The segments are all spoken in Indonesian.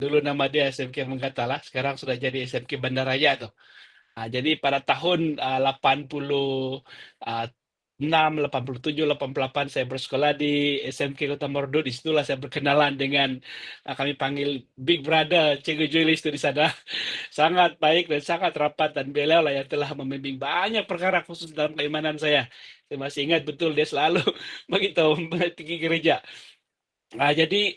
Dulu nama dia SMK Menggatala, sekarang sudah jadi SMK Bandaraya tuh. Jadi pada tahun 86, 87, 88 saya bersekolah di SMK Kota Merdu. Disitulah saya berkenalan dengan kami panggil Big Brother Cikgu Julius itu di sana. Sangat baik dan sangat rapat, dan beliau lah yang telah membimbing banyak perkara khusus dalam keimanan saya. Saya masih ingat betul dia selalu begitu tinggi gereja. Jadi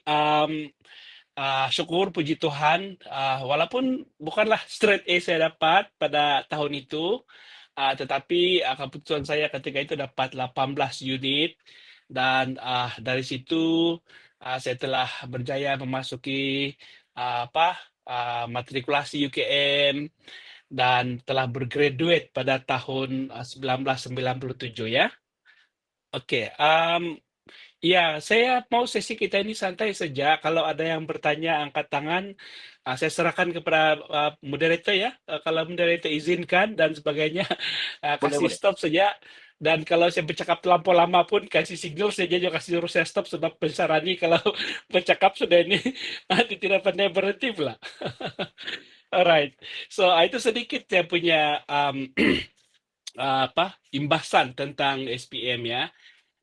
syukur puji Tuhan, walaupun bukanlah straight A saya dapat pada tahun itu, tetapi keputusan saya ketika itu dapat 18 unit, dan dari situ saya telah berjaya memasuki matrikulasi UKM dan telah bergraduate pada tahun 1997 ya. Oke, ya, saya mau sesi kita ini santai saja. Kalau ada yang bertanya, angkat tangan. Saya serahkan kepada moderator ya. Kalau moderator izinkan dan sebagainya, Boleh, kasih boleh. stop saja. Dan kalau saya bercakap terlampau lama pun kasih signal saja, juga kasih suruh saya stop, sebab Pensarani kalau bercakap sudah ini tidak pandai berhenti pula. Alright, so itu sedikit saya punya imbasan tentang SPM ya.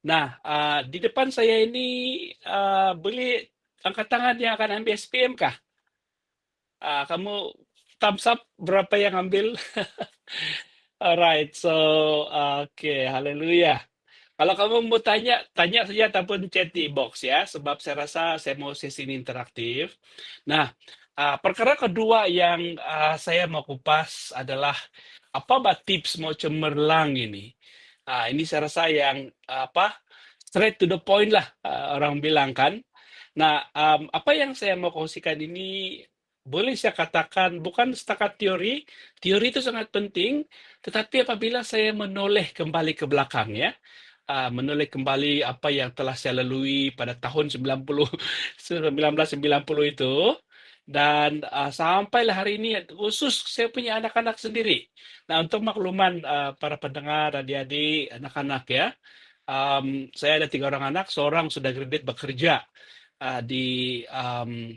Nah, di depan saya ini boleh angkat tangan yang akan ambil SPM kah? Kamu thumbs up berapa yang ambil? Alright, so oke, haleluya. Kalau kamu mau tanya, tanya saja ataupun chat di box ya, sebab saya rasa saya mau sesi ini interaktif. Nah, perkara kedua yang saya mau kupas adalah apa tips mau cemerlang ini. Ini saya rasa yang straight to the point lah, orang bilang kan. Nah, apa yang saya mau kongsikan ini boleh saya katakan bukan setakat teori. Teori itu sangat penting, tetapi apabila saya menoleh kembali ke belakang ya, menoleh kembali apa yang telah saya lalui pada tahun 1990 itu, dan sampailah hari ini, khusus saya punya anak-anak sendiri. Nah, untuk makluman para pendengar, adik-adik, anak-anak ya, saya ada 3 orang anak, seorang sudah graduate bekerja di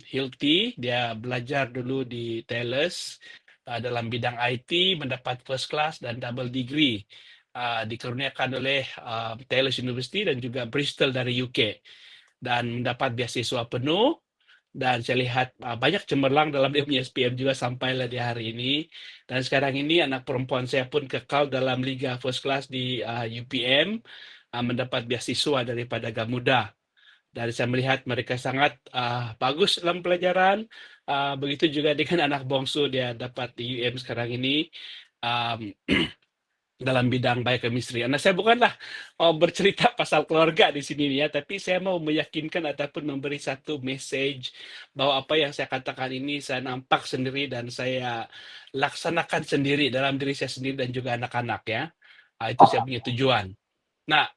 Hilti. Dia belajar dulu di Thales dalam bidang IT, mendapat first class dan double degree, dikaruniakan oleh Thales University dan juga Bristol dari UK, dan mendapat beasiswa penuh. Dan saya lihat banyak cemerlang dalam dia punya SPM juga sampailah di hari ini. Dan sekarang ini anak perempuan saya pun kekal dalam Liga First Class di UPM, mendapat beasiswa daripada Gamuda. Dan saya melihat mereka sangat bagus dalam pelajaran. Begitu juga dengan anak bongsu, dia dapat di UM sekarang ini dalam bidang biochemistry. Nah, saya bukanlah bercerita pasal keluarga di sini ya, tapi saya mau meyakinkan ataupun memberi satu message bahwa apa yang saya katakan ini saya nampak sendiri dan saya laksanakan sendiri dalam diri saya sendiri dan juga anak-anak ya. Itu saya punya tujuan. Nah,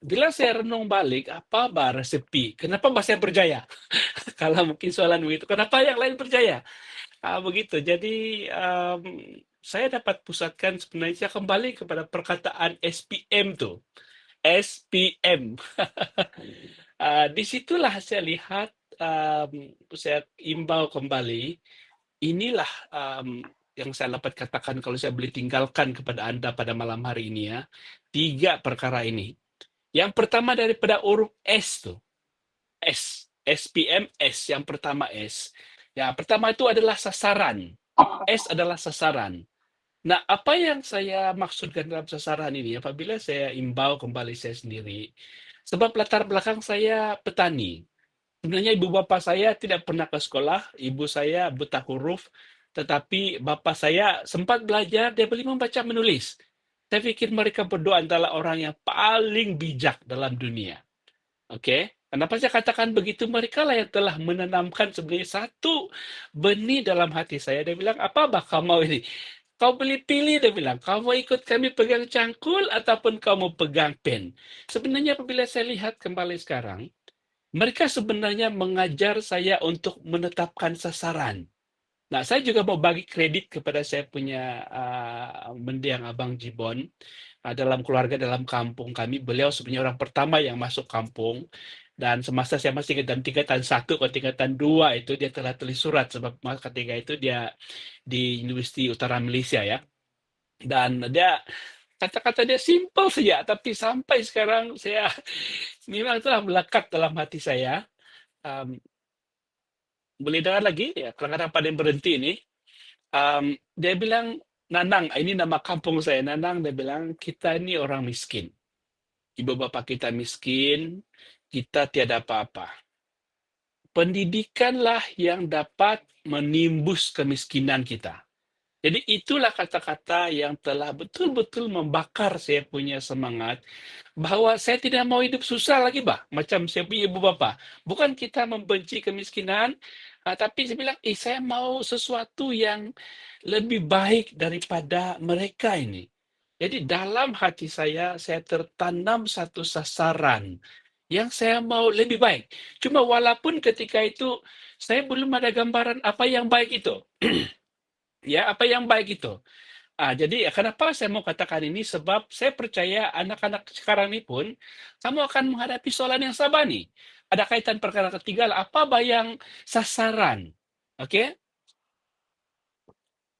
bila saya renung balik, apa resepi? Kenapa saya berjaya? Kalau mungkin soalan begitu, kenapa yang lain berjaya? Begitu. Jadi saya dapat pusatkan sebenarnya kembali kepada perkataan SPM tuh. SPM. Disitulah saya lihat, saya imbau kembali, inilah yang saya dapat katakan kalau saya boleh tinggalkan kepada Anda pada malam hari ini ya. 3 perkara ini. Yang pertama daripada huruf S tuh. S. SPM S. Yang pertama S. Ya, pertama itu adalah sasaran. S adalah sasaran. Nah, apa yang saya maksudkan dalam sasaran ini, apabila saya imbau kembali saya sendiri, sebab latar belakang saya petani. Sebenarnya ibu bapak saya tidak pernah ke sekolah, ibu saya buta huruf, tetapi bapak saya sempat belajar, dia boleh membaca menulis. Saya pikir mereka berdua adalah orang yang paling bijak dalam dunia. Oke, kenapa saya katakan begitu? Mereka lah yang telah menanamkan sebenarnya satu benih dalam hati saya. Dia bilang, apa kau mau ini? Kau boleh pilih, dia bilang. Kau mau ikut kami pegang cangkul ataupun kau mau pegang pen. Sebenarnya apabila saya lihat kembali sekarang, mereka sebenarnya mengajar saya untuk menetapkan sasaran. Nah, saya juga mau bagi kredit kepada saya punya mendiang Abang Jibon. Dalam keluarga, dalam kampung kami, beliau sebenarnya orang pertama yang masuk kampung. Dan semasa saya masih ingat dan tingkatan 1 ke tingkatan 2 itu dia telah tulis surat sebab ketika itu dia di Universiti Utara Malaysia ya. Dan dia kata-kata dia simpel saja, tapi sampai sekarang saya memang telah melekat dalam hati saya. Um, Boleh dengar lagi ya, kadang-kadang pada yang berhenti ini. Dia bilang, Nanang, ini nama kampung saya, Nanang, dia bilang, kita ini orang miskin. Ibu bapak kita miskin, kita tiada apa-apa. Pendidikanlah yang dapat menimbus kemiskinan kita. Jadi itulah kata-kata yang telah betul-betul membakar saya punya semangat bahwa saya tidak mau hidup susah lagi, Bah. Macam saya punya ibu bapa. Bukan kita membenci kemiskinan, tapi saya bilang, saya mau sesuatu yang lebih baik daripada mereka ini. Jadi dalam hati saya tertanam satu sasaran yang saya mau lebih baik. Cuma walaupun ketika itu saya belum ada gambaran apa yang baik itu. Ya, apa yang baik itu. Jadi kenapa saya mau katakan ini, sebab saya percaya anak-anak sekarang ini pun, kamu akan menghadapi soalan yang sama nih. Ada kaitan perkara ketiga, apa yang sasaran. Oke?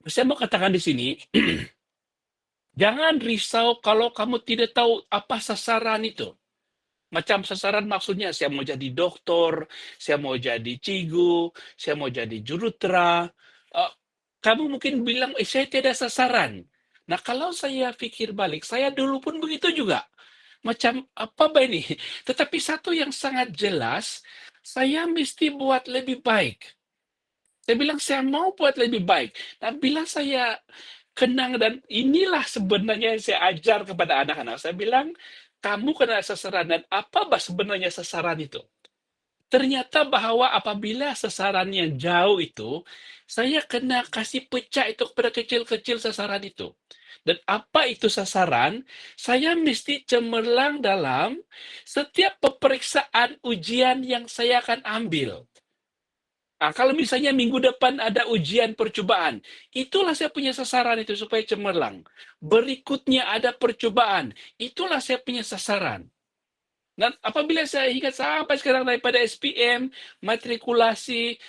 Saya mau katakan di sini, jangan risau kalau kamu tidak tahu apa sasaran itu. Macam sasaran maksudnya, saya mau jadi doktor, saya mau jadi cigu, saya mau jadi jurutera. Kamu mungkin bilang, saya tidak sasaran. Nah, kalau saya pikir balik, saya dulu pun begitu juga. Macam apa ini? Tetapi satu yang sangat jelas, saya mesti buat lebih baik. Saya bilang, saya mau buat lebih baik. Nah, bila saya kenang, dan inilah sebenarnya yang saya ajar kepada anak-anak. Saya bilang, kamu kena sasaran, dan apa sebenarnya sasaran itu? Ternyata bahwa apabila sasaran yang jauh itu, saya kena kasih pecah itu kepada kecil-kecil sasaran itu. Dan apa itu sasaran? Saya mesti cemerlang dalam setiap peperiksaan ujian yang saya akan ambil. Kalau misalnya minggu depan ada ujian percobaan, itulah saya punya sasaran itu supaya cemerlang. Berikutnya ada percobaan, itulah saya punya sasaran. Dan apabila saya ingat sampai sekarang daripada SPM, matrikulasi,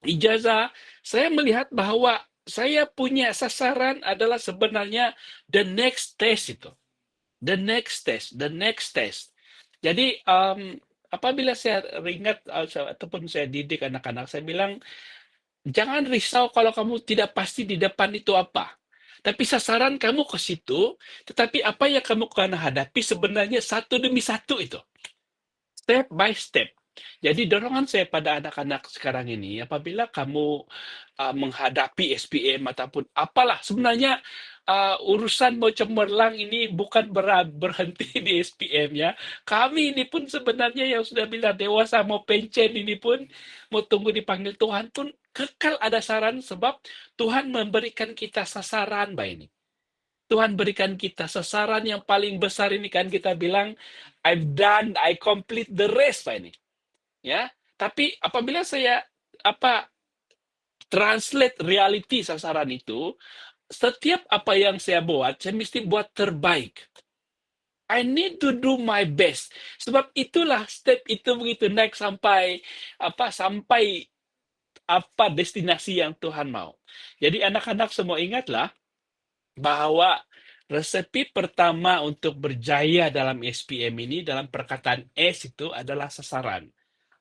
ijazah, saya melihat bahwa saya punya sasaran adalah sebenarnya the next test itu. The next test, the next test. Jadi apabila saya ingat ataupun saya didik anak-anak, saya bilang, jangan risau kalau kamu tidak pasti di depan itu apa. Tapi sasaran kamu ke situ, tetapi apa yang kamu akan hadapi sebenarnya satu demi satu itu. Step by step. Jadi dorongan saya pada anak-anak sekarang ini, apabila kamu menghadapi SPM ataupun apalah, sebenarnya urusan mau cemerlang ini bukan berhenti di SPM ya. Kami ini pun sebenarnya yang sudah bilang dewasa mau pencen ini pun, mau tunggu dipanggil Tuhan pun, kekal ada saran sebab Tuhan memberikan kita sasaran, Mbak ini. Tuhan berikan kita sasaran yang paling besar ini, kan kita bilang, I complete the rest, Pak ini. Ya, tapi apabila saya translate reality sasaran itu, setiap apa yang saya buat, saya mesti buat terbaik. I need to do my best. Sebab itulah step itu begitu naik sampai sampai destinasi yang Tuhan mau. Jadi anak-anak semua ingatlah bahwa resepi pertama untuk berjaya dalam SPM ini, dalam perkataan S itu adalah sasaran.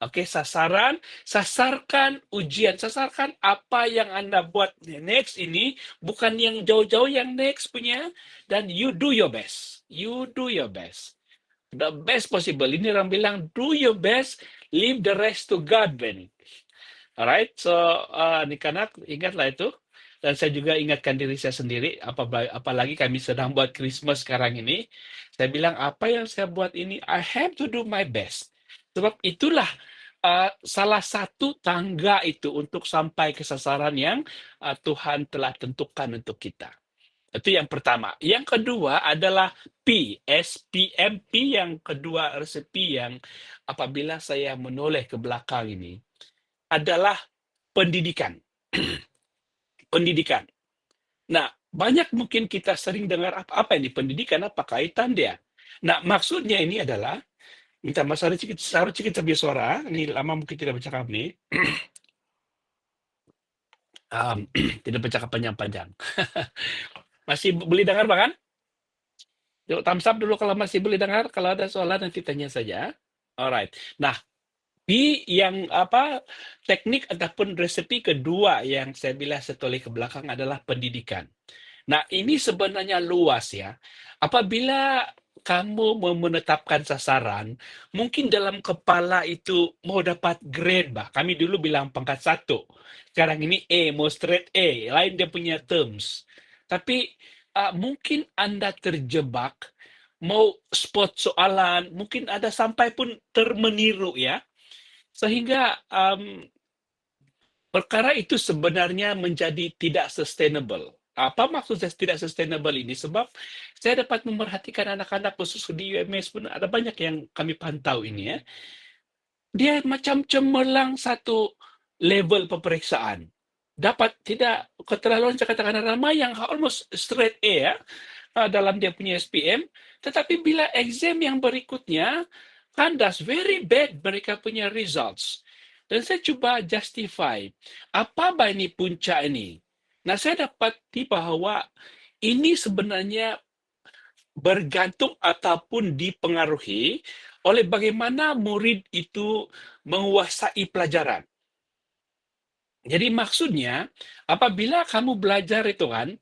Oke, sasaran, sasarkan ujian, sasarkan apa yang Anda buat next ini, bukan yang jauh-jauh yang next punya, dan you do your best. You do your best. The best possible. Ini orang bilang, do your best, leave the rest to God, Ben. Alright, so anak-anak ingatlah itu. Dan saya juga ingatkan diri saya sendiri, apalagi kami sedang buat Christmas sekarang ini. Saya bilang, apa yang saya buat ini, I have to do my best. Sebab itulah salah satu tangga itu untuk sampai ke sasaran yang Tuhan telah tentukan untuk kita. Itu yang pertama. Yang kedua adalah P, SPMP, yang kedua resepi yang apabila saya menoleh ke belakang ini, adalah pendidikan. Pendidikan. Nah, banyak mungkin kita sering dengar apa ini pendidikan, apa kaitan dia. Nah, maksudnya ini adalah, minta Mas Harus sedikit lebih suara, ini lama mungkin tidak bercakap nih. Tidak bercakap panjang-panjang. Masih boleh dengar, Bang, kan? Yuk, thumbs up dulu kalau masih boleh dengar. Kalau ada soalan nanti tanya saja. Alright. Nah, di yang apa teknik ataupun resepi kedua yang saya bilang setelah ke belakang adalah pendidikan. Nah, ini sebenarnya luas ya. Apabila kamu mau menetapkan sasaran, mungkin dalam kepala itu mau dapat grade, bah. Kami dulu bilang pangkat 1. Sekarang ini A, mau straight A, lain dia punya terms. Tapi mungkin Anda terjebak, mau spot soalan, mungkin ada sampai pun termeniru ya. Sehingga perkara itu sebenarnya menjadi tidak sustainable. Apa maksud saya tidak sustainable ini? Sebab saya dapat memerhatikan anak-anak khusus di UMS pun ada banyak yang kami pantau ini ya. Dia macam cemerlang satu level peperiksaan. Dapat tidak keterlaluan saya katakan ramai yang almost straight A ya dalam dia punya SPM, tetapi bila exam yang berikutnya kandas, very bad mereka punya results. Dan saya coba justify, apa ini puncak ini? Nah, saya dapati bahwa ini sebenarnya bergantung ataupun dipengaruhi oleh bagaimana murid itu menguasai pelajaran. Jadi maksudnya, apabila kamu belajar itu kan,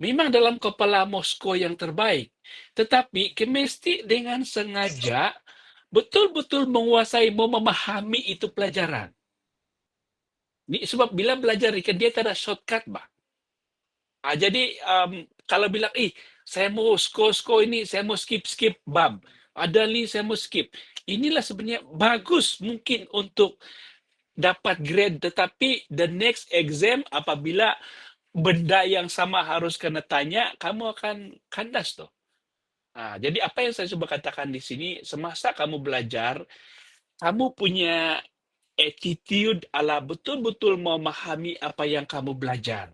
memang dalam kepala Moskow yang terbaik. Tetapi mesti dengan sengaja betul-betul menguasai, mau memahami itu pelajaran. Sebab bila belajar ikan dia tak ada shortcut, bah. Jadi kalau bilang, saya mau sko ini, saya mau skip bab. Ada saya mau skip. Inilah sebenarnya bagus mungkin untuk dapat grade, tetapi the next exam apabila benda yang sama harus kena tanya, kamu akan kandas tuh. Jadi apa yang saya coba katakan di sini, semasa kamu belajar, kamu punya attitude ala betul-betul memahami apa yang kamu belajar.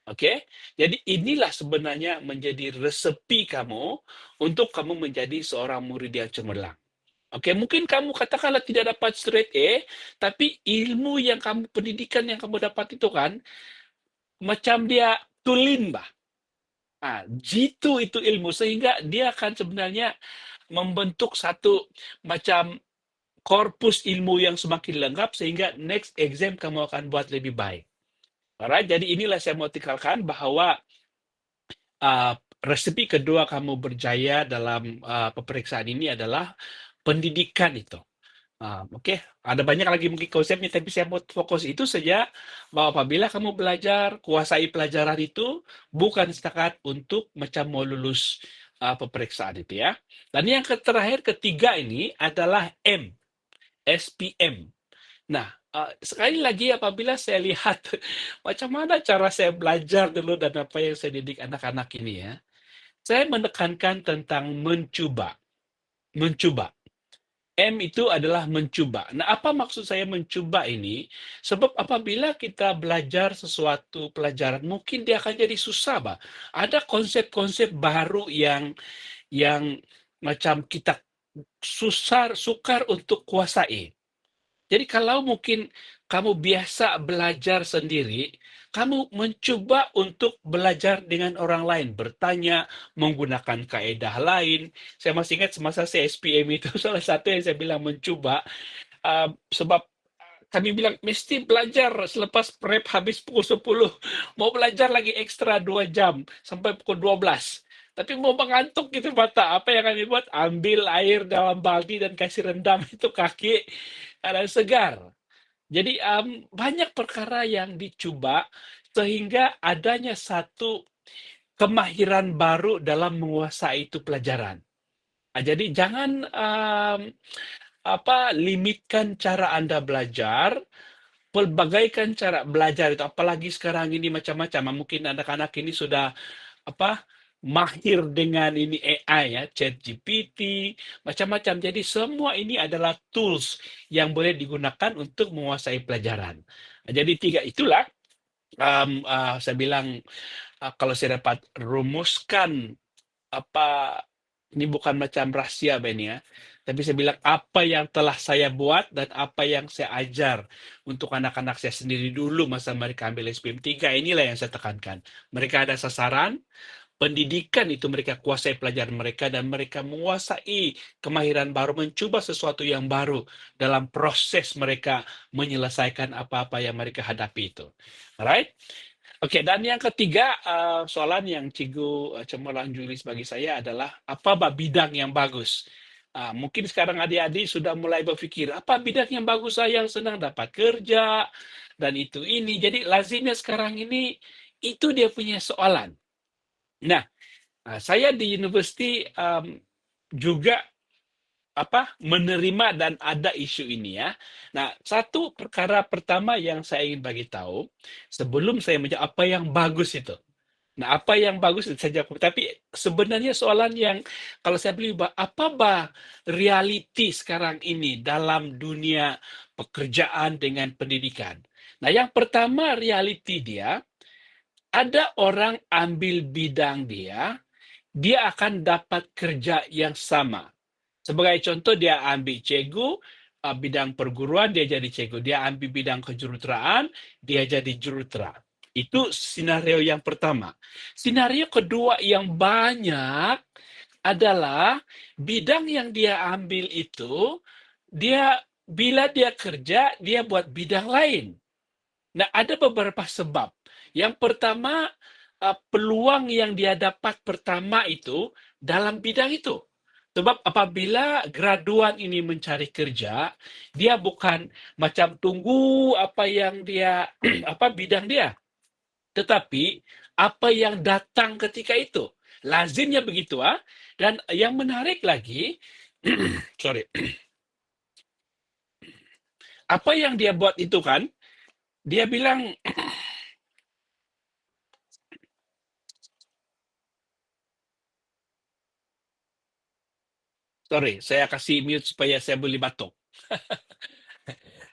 Oke, jadi inilah sebenarnya menjadi resepi kamu untuk kamu menjadi seorang murid yang cemerlang. Oke, mungkin kamu katakanlah tidak dapat straight A, tapi ilmu yang kamu, pendidikan yang kamu dapat itu kan, macam dia tulin, bah. Jitu itu ilmu, sehingga dia akan sebenarnya membentuk satu macam korpus ilmu yang semakin lengkap, sehingga next exam kamu akan buat lebih baik. Alright, jadi inilah saya mau tekankan bahwa resepi kedua kamu berjaya dalam peperiksaan ini adalah pendidikan itu. Oke, ada banyak lagi mungkin konsepnya, tapi saya mau fokus itu saja, bahwa apabila kamu belajar, kuasai pelajaran itu, bukan setakat untuk macam mau lulus peperiksaan itu ya. Dan yang terakhir, ketiga ini adalah M, SPM. Nah, sekali lagi apabila saya lihat macam mana cara saya belajar dulu dan apa yang saya didik anak-anak ini ya, saya menekankan tentang mencoba. Mencoba. M itu adalah mencoba. Nah, apa maksud saya mencoba ini? Sebab apabila kita belajar sesuatu pelajaran, mungkin dia akan jadi susah, Pak. Ada konsep-konsep baru yang macam kita sukar untuk kuasai. Jadi kalau mungkin kamu biasa belajar sendiri, kamu mencoba untuk belajar dengan orang lain, bertanya, menggunakan kaedah lain. Saya masih ingat semasa saya SPM itu, salah satu yang saya bilang mencoba, sebab kami bilang mesti belajar selepas prep habis pukul 10. Mau belajar lagi ekstra 2 jam sampai pukul 12. Tapi mau mengantuk gitu mata. Apa yang kami buat? Ambil air dalam baldi dan kasih rendam itu kaki dan segar. Jadi banyak perkara yang dicoba sehingga adanya satu kemahiran baru dalam menguasai itu pelajaran. Jadi jangan limitkan cara Anda belajar, pelbagaikan cara belajar itu, apalagi sekarang ini macam-macam. Mungkin anak-anak ini sudah mahir dengan ini AI ya, ChatGPT, macam-macam. Jadi semua ini adalah tools yang boleh digunakan untuk menguasai pelajaran. Jadi 3 itulah saya bilang kalau saya dapat rumuskan apa Ini bukan macam rahasia Bah ini ya, tapi saya bilang apa yang telah saya buat dan apa yang saya ajar untuk anak-anak saya sendiri dulu masa mereka ambil SPM 3, inilah yang saya tekankan. Mereka ada sasaran, pendidikan itu mereka kuasai pelajaran mereka dan mereka menguasai kemahiran baru, mencoba sesuatu yang baru dalam proses mereka menyelesaikan apa-apa yang mereka hadapi itu. Alright? Oke, dan yang ketiga, soalan yang Cikgu cemerlang Julis bagi saya adalah apa bidang yang bagus? Mungkin sekarang adik-adik sudah mulai berpikir, apa bidang yang bagus saya yang senang dapat kerja dan itu ini. Jadi lazimnya sekarang ini itu dia punya soalan. Nah, saya di universiti juga menerima dan ada isu ini ya. Nah, satu perkara pertama yang saya ingin bagi tahu sebelum saya menjawab apa yang bagus itu. Nah, apa yang bagus itu saja. Tapi sebenarnya soalan yang kalau saya beli apa realiti sekarang ini dalam dunia pekerjaan dengan pendidikan. Nah, yang pertama realiti dia ada orang ambil bidang dia akan dapat kerja yang sama. Sebagai contoh, dia ambil cikgu, bidang perguruan, dia jadi cikgu. Dia ambil bidang kejuruteraan, dia jadi jurutera. Itu skenario yang pertama. Skenario kedua yang banyak adalah bidang yang dia ambil itu, bila dia kerja, dia buat bidang lain. Nah, ada beberapa sebab. Yang pertama, peluang yang dia dapat pertama itu dalam bidang itu. Sebab apabila graduan ini mencari kerja, dia bukan macam tunggu apa yang dia bidang dia, tetapi apa yang datang ketika itu. Lazimnya begitu. Dan yang menarik lagi, sorry, apa yang dia buat itu kan, dia bilang, sorry, saya kasih mute supaya saya boleh batuk.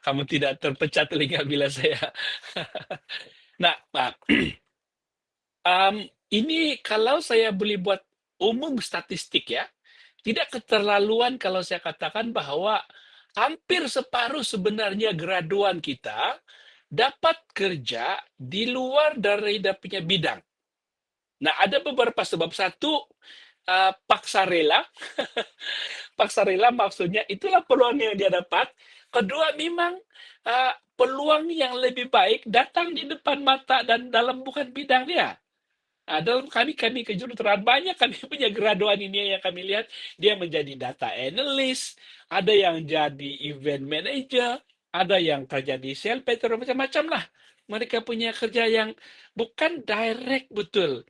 Kamu tidak terpecah telinga bila saya. Nah, ini kalau saya boleh buat umum statistik ya, tidak keterlaluan kalau saya katakan bahwa hampir separuh sebenarnya graduan kita dapat kerja di luar dari dia punya bidang. Nah, ada beberapa sebab. Satu, paksa rela. Paksa rela maksudnya itulah peluang yang dia dapat. Kedua, memang peluang yang lebih baik datang di depan mata dan dalam bukan bidang dia. Dalam kami kejuruteraan banyak kami punya graduan ini yang kami lihat dia menjadi data analyst, ada yang jadi event manager, ada yang kerja di sales peter, macam-macam lah. Mereka punya kerja yang bukan direct betul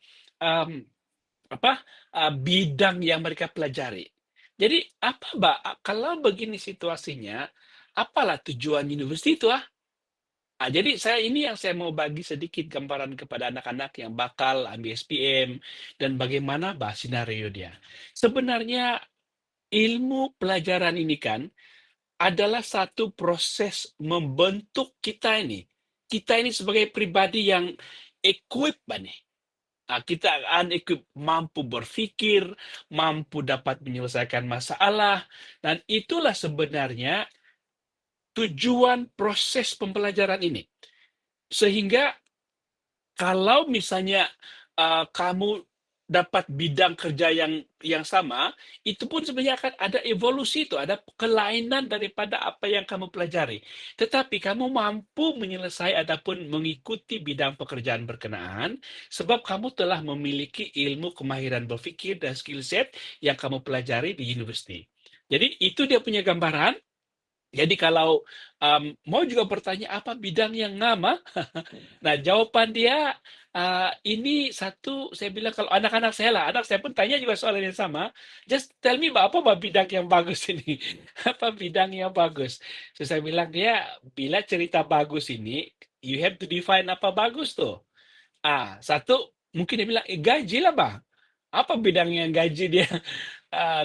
bidang yang mereka pelajari. Jadi kalau begini situasinya, apalah tujuan universiti itu jadi ini yang saya mau bagi sedikit gambaran kepada anak-anak yang bakal ambil SPM dan bagaimana skenario dia. Sebenarnya ilmu pelajaran ini kan adalah satu proses membentuk kita ini. Kita ini sebagai pribadi yang equip nih. Kita unequip, mampu berpikir, mampu dapat menyelesaikan masalah, dan itulah sebenarnya tujuan proses pembelajaran ini. Sehingga kalau misalnya kamu dapat bidang kerja yang sama, itu pun sebenarnya akan ada evolusi itu, ada kelainan daripada apa yang kamu pelajari. Tetapi kamu mampu menyelesaikan ataupun mengikuti bidang pekerjaan berkenaan, sebab kamu telah memiliki ilmu kemahiran berpikir dan skill set yang kamu pelajari di universiti. Jadi itu dia punya gambaran. Jadi kalau mau juga bertanya apa bidang yang ngama, nah jawaban dia ini satu, saya bilang kalau anak-anak saya lah, anak saya pun tanya juga soal yang sama, just tell me apa bidang yang bagus ini, apa bidang yang bagus. So saya bilang dia bila cerita bagus ini, you have to define apa bagus tuh. Satu mungkin dia bilang gaji lah bang. Apa bidang yang gaji dia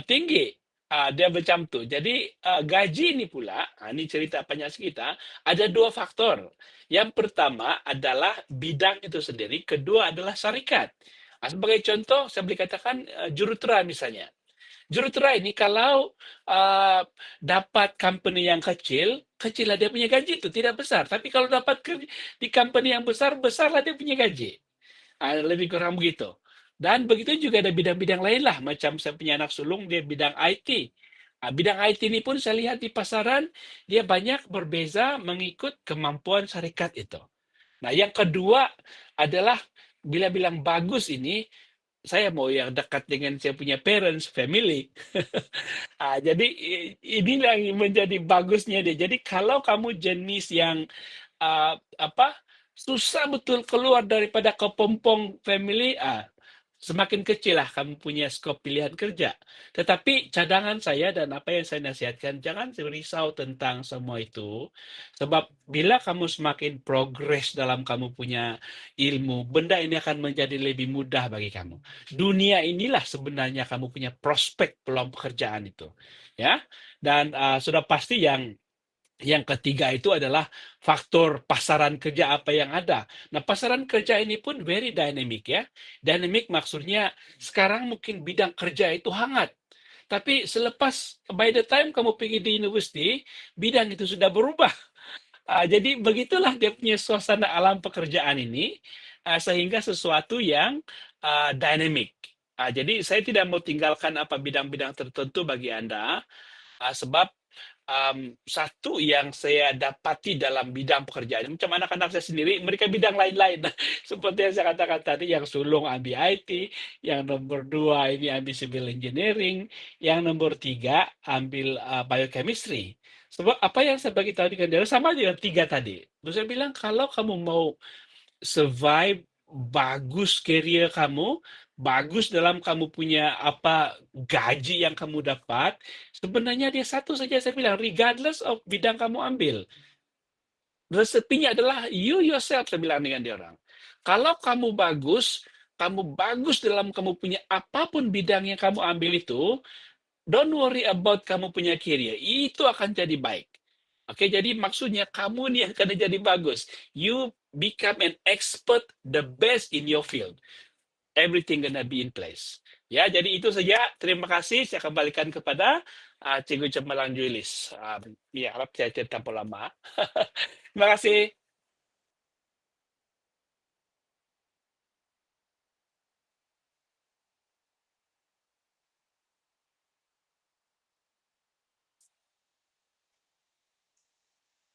tinggi? Dia macam tuh. Jadi gaji ini pula, ini cerita penyaksi kita, ada dua faktor. Yang pertama adalah bidang itu sendiri, kedua adalah syarikat. Sebagai contoh, saya boleh katakan jurutera misalnya. Jurutera ini kalau dapat company yang kecil, kecil lah dia punya gaji itu, tidak besar. Tapi kalau dapat di company yang besar, besarlah dia punya gaji. Lebih kurang begitu. Dan begitu juga ada bidang-bidang lain lah, macam saya punya anak sulung, dia bidang IT. Bidang IT ini pun saya lihat di pasaran, dia banyak berbeza mengikut kemampuan syarikat itu. Nah, yang kedua adalah bila bilang bagus ini, saya mau yang dekat dengan saya punya parents, family. Jadi inilah yang menjadi bagusnya dia. Jadi kalau kamu jenis yang apa susah betul keluar daripada kepompong family, semakin kecil lah kamu punya skop pilihan kerja. Tetapi cadangan saya dan apa yang saya nasihatkan, jangan risau tentang semua itu. Sebab bila kamu semakin progres dalam kamu punya ilmu, benda ini akan menjadi lebih mudah bagi kamu. Dunia inilah sebenarnya kamu punya prospek peluang pekerjaan itu. Ya, dan sudah pasti yang ketiga itu adalah faktor pasaran kerja apa yang ada. Nah, pasaran kerja ini pun very dynamic ya. Dynamic maksudnya sekarang mungkin bidang kerja itu hangat. Tapi selepas by the time kamu pergi di university, bidang itu sudah berubah. Jadi begitulah dia punya suasana alam pekerjaan ini, sehingga sesuatu yang dynamic. Jadi saya tidak mau tinggalkan apa bidang-bidang tertentu bagi Anda, sebab satu yang saya dapati dalam bidang pekerjaan, macam anak-anak saya sendiri, mereka bidang lain-lain. Seperti yang saya katakan tadi, yang sulung ambil IT, yang nomor 2 ini ambil civil engineering, yang nomor 3 ambil biochemistry. Sebab apa yang saya bagi tahu dengan dia sama dengan 3 tadi. Terus saya bilang kalau kamu mau survive, bagus career kamu, bagus dalam kamu punya apa gaji yang kamu dapat, sebenarnya dia satu saja saya bilang, regardless of bidang kamu ambil. Resepinya adalah you yourself, saya bilang dengan dia orang. Kalau kamu bagus dalam kamu punya apapun bidang yang kamu ambil itu, don't worry about kamu punya career. Itu akan jadi baik. Oke, jadi maksudnya kamu nih akan jadi bagus. You become an expert, the best in your field. Everything gonna be in place. Ya, jadi itu saja. Terima kasih. Saya kembalikan kepada Cikgu Cemerlang Julius. Ya, harap saya cerita lama. Terima kasih.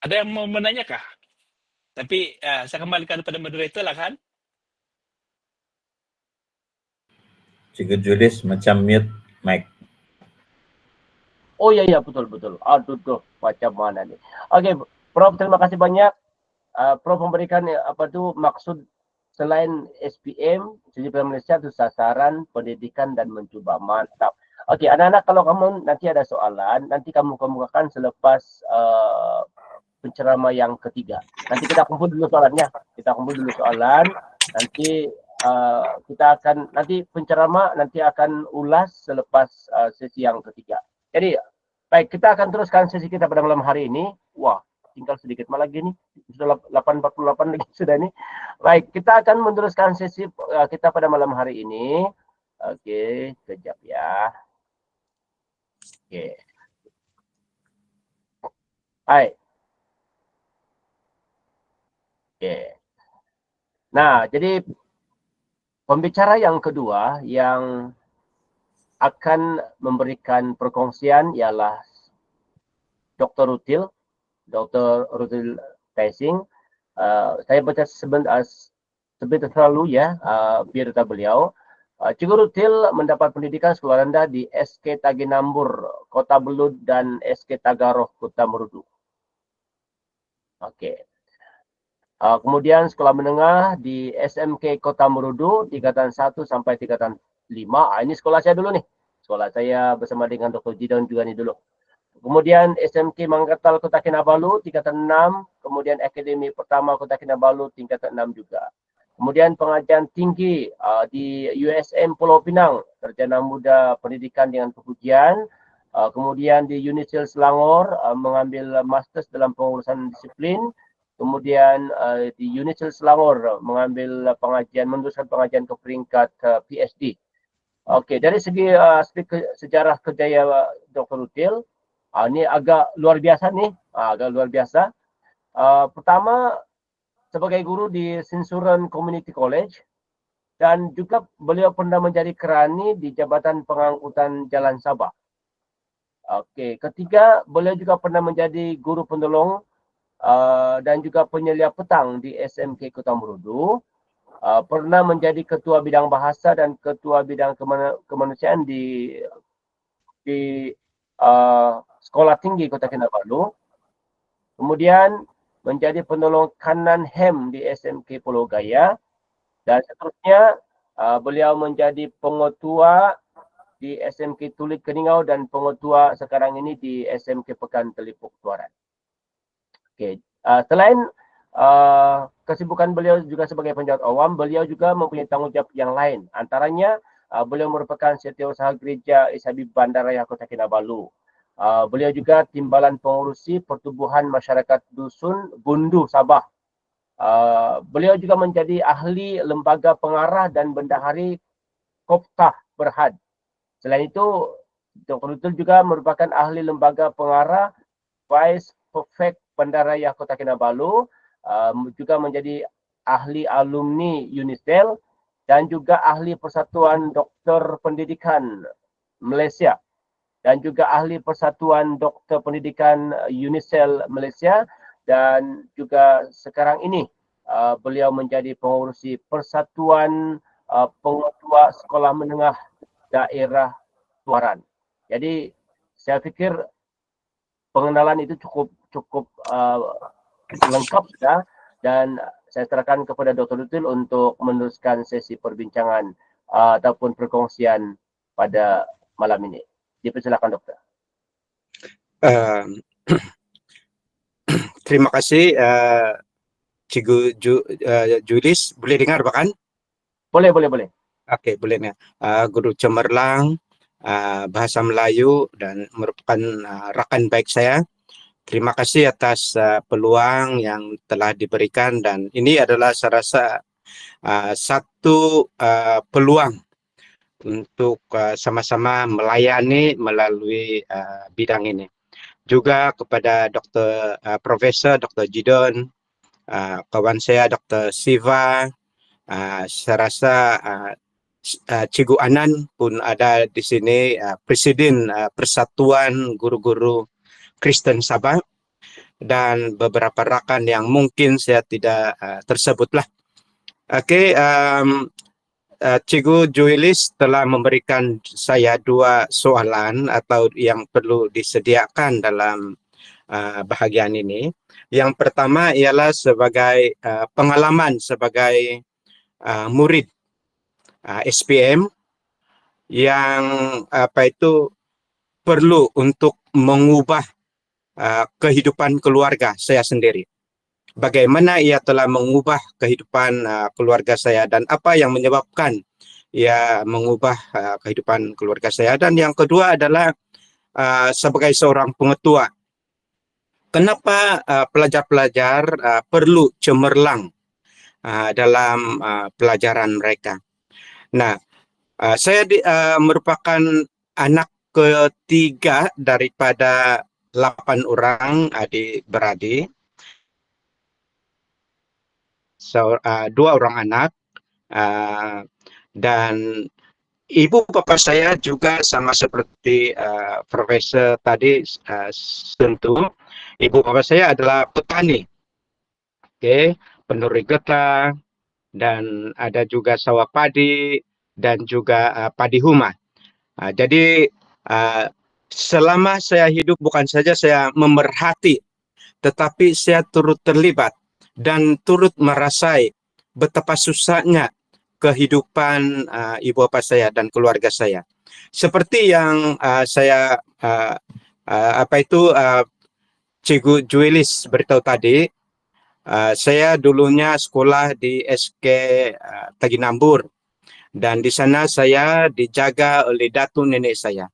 Ada yang mau menanya kah? Tapi saya kembalikan kepada moderator lah kan. Cikgu Julius macam mute mic. Oh iya betul. Aduh tuh macam mana nih. Oke, Prof terima kasih banyak. Prof memberikan apa tuh maksud selain SPM, Studi Pilihan Malaysia itu sasaran, pendidikan dan mencoba. Mantap. Oke, anak-anak kalau kamu nanti ada soalan, nanti kamu kemukakan selepas penceramah yang ketiga. Nanti kita kumpul dulu soalannya. Nanti kita akan nanti penceramah nanti akan ulas selepas sesi yang ketiga. Jadi baik, kita akan teruskan sesi kita pada malam hari ini. Wah, tinggal sedikit malah lagi nih. Sudah 8.48 lagi sudah nih. Baik, kita akan meneruskan sesi kita pada malam hari ini. Oke, kejap ya. Oke. Baik. Oke. Nah, jadi pembicara yang kedua yang akan memberikan perkongsian ialah Dr. Rutil Taising. Saya baca sebentar terlalu ya biodata beliau. Cikgu Rutil mendapat pendidikan sekolah rendah di SK Taginambur, Kota Belud dan SK Tagaroh, Kota Merudu. Oke. Kemudian sekolah menengah di SMK Kota Merudu, tingkatan 1 sampai tingkatan 5. Ini sekolah saya dulu nih. Sekolah saya bersama dengan Dr. Jidon juga nih dulu. Kemudian SMK Manggatal Kota Kinabalu, tingkatan 6. Kemudian Akademi Pertama Kota Kinabalu, tingkatan 6 juga. Kemudian pengajian tinggi di USM Pulau Pinang, Sarjana Muda Pendidikan dengan Kepujian. Kemudian di UNISIL Selangor, mengambil Masters dalam Pengurusan Disiplin. Kemudian di UNISIL Selangor mengambil meneruskan pengajian ke peringkat PhD. Okey, dari segi aspek sejarah kerjaya Dr. Rutil, ni agak luar biasa nih, agak luar biasa. Pertama, sebagai guru di Sinsuran Community College dan juga beliau pernah menjadi kerani di Jabatan Pengangkutan Jalan Sabah. Okey, ketiga, beliau juga pernah menjadi guru penolong dan juga penyelia petang di SMK Kota Merudu. Pernah menjadi ketua bidang bahasa dan ketua bidang kemanusiaan di Sekolah Tinggi Kota Kinabalu. Kemudian menjadi penolong kanan HEM di SMK Pulau Gaya dan seterusnya beliau menjadi pengetua di SMK Tulik Keningau dan pengetua sekarang ini di SMK Pekan Telipuk Tuaran. Okey, selain kesibukan beliau juga sebagai penjawat awam, beliau juga mempunyai tanggungjawab yang lain. Antaranya, beliau merupakan setiausaha gereja Isabi Bandaraya Kota Kinabalu. Beliau juga timbalan pengurusi pertubuhan masyarakat dusun Bundu Sabah. Beliau juga menjadi ahli lembaga pengarah dan bendahari Koptah Berhad. Selain itu, Dr. Rutul juga merupakan ahli lembaga pengarah Vice Prefect Bandaraya Kota Kinabalu, juga menjadi ahli alumni UNISTEL dan juga ahli Persatuan Doktor Pendidikan Malaysia dan juga ahli Persatuan Doktor Pendidikan UNISTEL Malaysia dan juga sekarang ini beliau menjadi pengurusi Persatuan Pengetua Sekolah Menengah Daerah Tuaran. Jadi saya fikir pengenalan itu cukup lengkap sudah dan saya serahkan kepada Dr. Rutil untuk meneruskan sesi perbincangan ataupun perkongsian pada malam ini. Dipersilakan doktor. Terima kasih Cikgu Julis. Boleh dengar bahkan? Boleh. Okey, boleh ni. Guru cemerlang bahasa Melayu dan merupakan rakan baik saya. Terima kasih atas peluang yang telah diberikan dan ini adalah saya rasa satu peluang untuk sama-sama melayani melalui bidang ini. Juga kepada Profesor Dr. Jidon, kawan saya Dr. Siva, saya rasa Cikgu Anan pun ada di sini, Presiden Persatuan Guru-Guru Kristen Sabah dan beberapa rakan yang mungkin saya tidak tersebutlah. Okey, Cikgu Julis telah memberikan saya dua soalan atau yang perlu disediakan dalam bahagian ini. Yang pertama ialah sebagai pengalaman sebagai murid SPM yang perlu untuk mengubah kehidupan keluarga saya sendiri. Bagaimana ia telah mengubah kehidupan keluarga saya dan apa yang menyebabkan ia mengubah kehidupan keluarga saya. Dan yang kedua adalah sebagai seorang pengetua, kenapa pelajar-pelajar perlu cemerlang dalam pelajaran mereka. Nah, saya merupakan anak ketiga daripada 8 orang adik-beradik. So, 2 orang anak dan ibu bapa saya juga sama seperti Profesor tadi sentuh. Ibu bapa saya adalah petani, penuri getah dan ada juga sawah padi dan juga padi humah. Jadi selama saya hidup bukan saja saya memerhati, tetapi saya turut terlibat dan turut merasai betapa susahnya kehidupan ibu bapa saya dan keluarga saya. Seperti yang saya Cikgu Julis beritahu tadi, saya dulunya sekolah di SK Taginambur dan di sana saya dijaga oleh datuk nenek saya.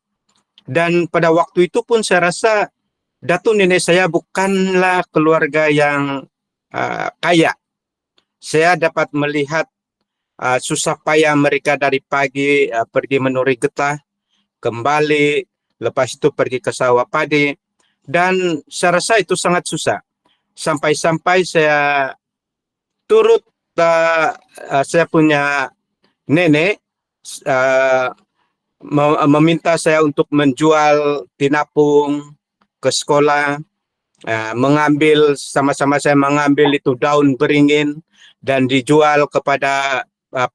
Dan pada waktu itu pun saya rasa datuk nenek saya bukanlah keluarga yang kaya. Saya dapat melihat susah payah mereka dari pagi pergi menuri getah, kembali, lepas itu pergi ke sawah padi, dan saya rasa itu sangat susah. Sampai-sampai saya turut saya punya nenek meminta saya untuk menjual tinapung ke sekolah, mengambil sama-sama saya mengambil itu daun beringin dan dijual kepada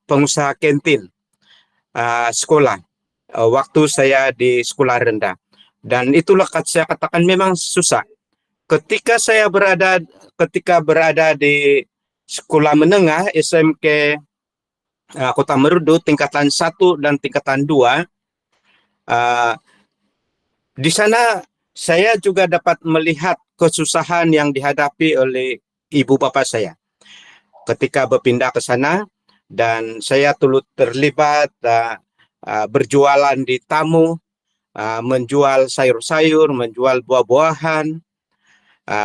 pengusaha kantin sekolah waktu saya di sekolah rendah. Dan itulah saya katakan memang susah. Ketika berada di sekolah menengah SMK Kota Merudu tingkatan 1 dan tingkatan 2, di sana saya juga dapat melihat kesusahan yang dihadapi oleh ibu bapak saya ketika berpindah ke sana, dan saya turut terlibat berjualan di tamu, menjual sayur-sayur, menjual buah-buahan,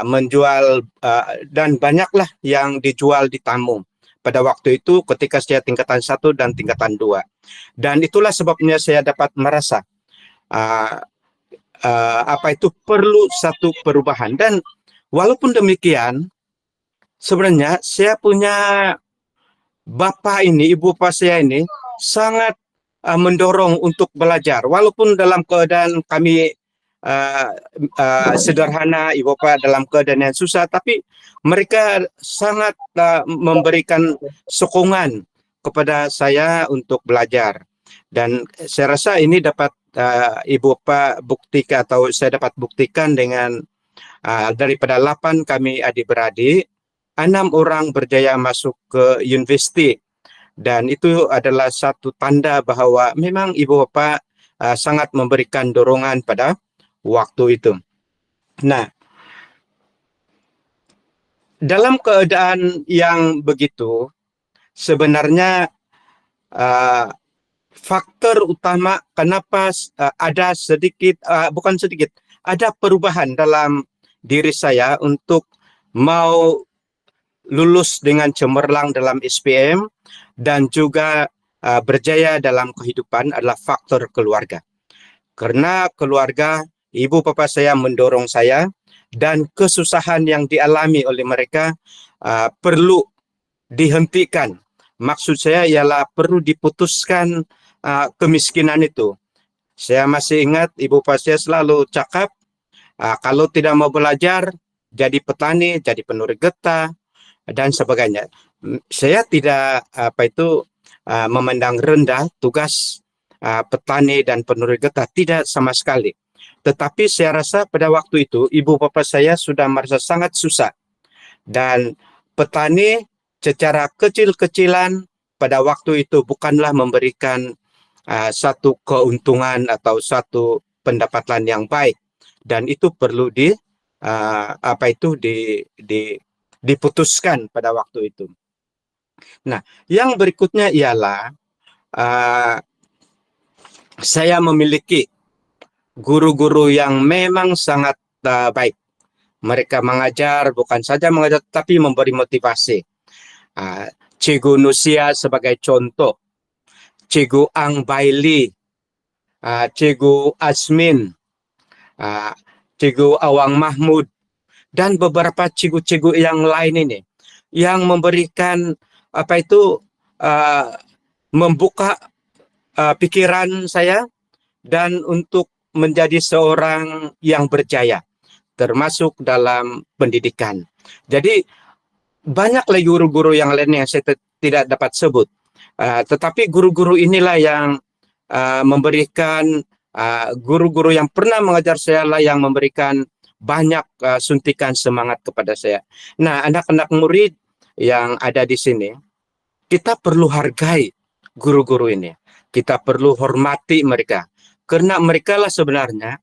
menjual dan banyaklah yang dijual di tamu pada waktu itu ketika saya tingkatan 1 dan tingkatan 2. Dan itulah sebabnya saya dapat merasa perlu satu perubahan. Dan walaupun demikian, sebenarnya saya punya bapak ini, ibu bapak saya ini sangat mendorong untuk belajar. Walaupun dalam keadaan kami sederhana, ibu bapak dalam keadaan yang susah, tapi mereka sangat memberikan sokongan kepada saya untuk belajar. Dan saya rasa ini dapat ibu bapak buktikan, atau saya dapat buktikan dengan daripada 8 kami adik-beradik, 6 orang berjaya masuk ke universiti. Dan itu adalah satu tanda bahwa memang ibu bapak sangat memberikan dorongan pada waktu itu. Nah, dalam keadaan yang begitu, sebenarnya faktor utama kenapa ada sedikit, bukan sedikit, ada perubahan dalam diri saya untuk mau lulus dengan cemerlang dalam SPM dan juga berjaya dalam kehidupan adalah faktor keluarga. Karena keluarga, ibu bapak saya mendorong saya, dan kesusahan yang dialami oleh mereka perlu dihentikan. Maksud saya ialah perlu diputuskan kemiskinan itu. Saya masih ingat ibu bapak saya selalu cakap, kalau tidak mau belajar, jadi petani, jadi penuri getah, dan sebagainya. Saya tidak memandang rendah tugas petani dan penuri getah, tidak sama sekali. Tetapi saya rasa pada waktu itu ibu bapak saya sudah merasa sangat susah, dan petani secara kecil-kecilan pada waktu itu bukanlah memberikan satu keuntungan atau satu pendapatan yang baik, dan itu perlu diputuskan pada waktu itu. Nah, yang berikutnya ialah saya memiliki guru-guru yang memang sangat baik. Mereka mengajar, bukan saja mengajar, tapi memberi motivasi. Cikgu Nusia sebagai contoh, Cikgu Ang Baili, Cikgu Asmin, Cikgu Awang Mahmud, dan beberapa cikgu-cikgu yang lain ini, yang memberikan membuka pikiran saya dan untuk menjadi seorang yang berjaya, termasuk dalam pendidikan. Jadi banyak lagi guru-guru yang lain yang saya tidak dapat sebut, tetapi guru-guru inilah yang memberikan, guru-guru yang pernah mengajar saya lah yang memberikan banyak suntikan semangat kepada saya. Nah, anak-anak murid yang ada di sini, kita perlu hargai guru-guru ini. Kita perlu hormati mereka. Karena mereka lah sebenarnya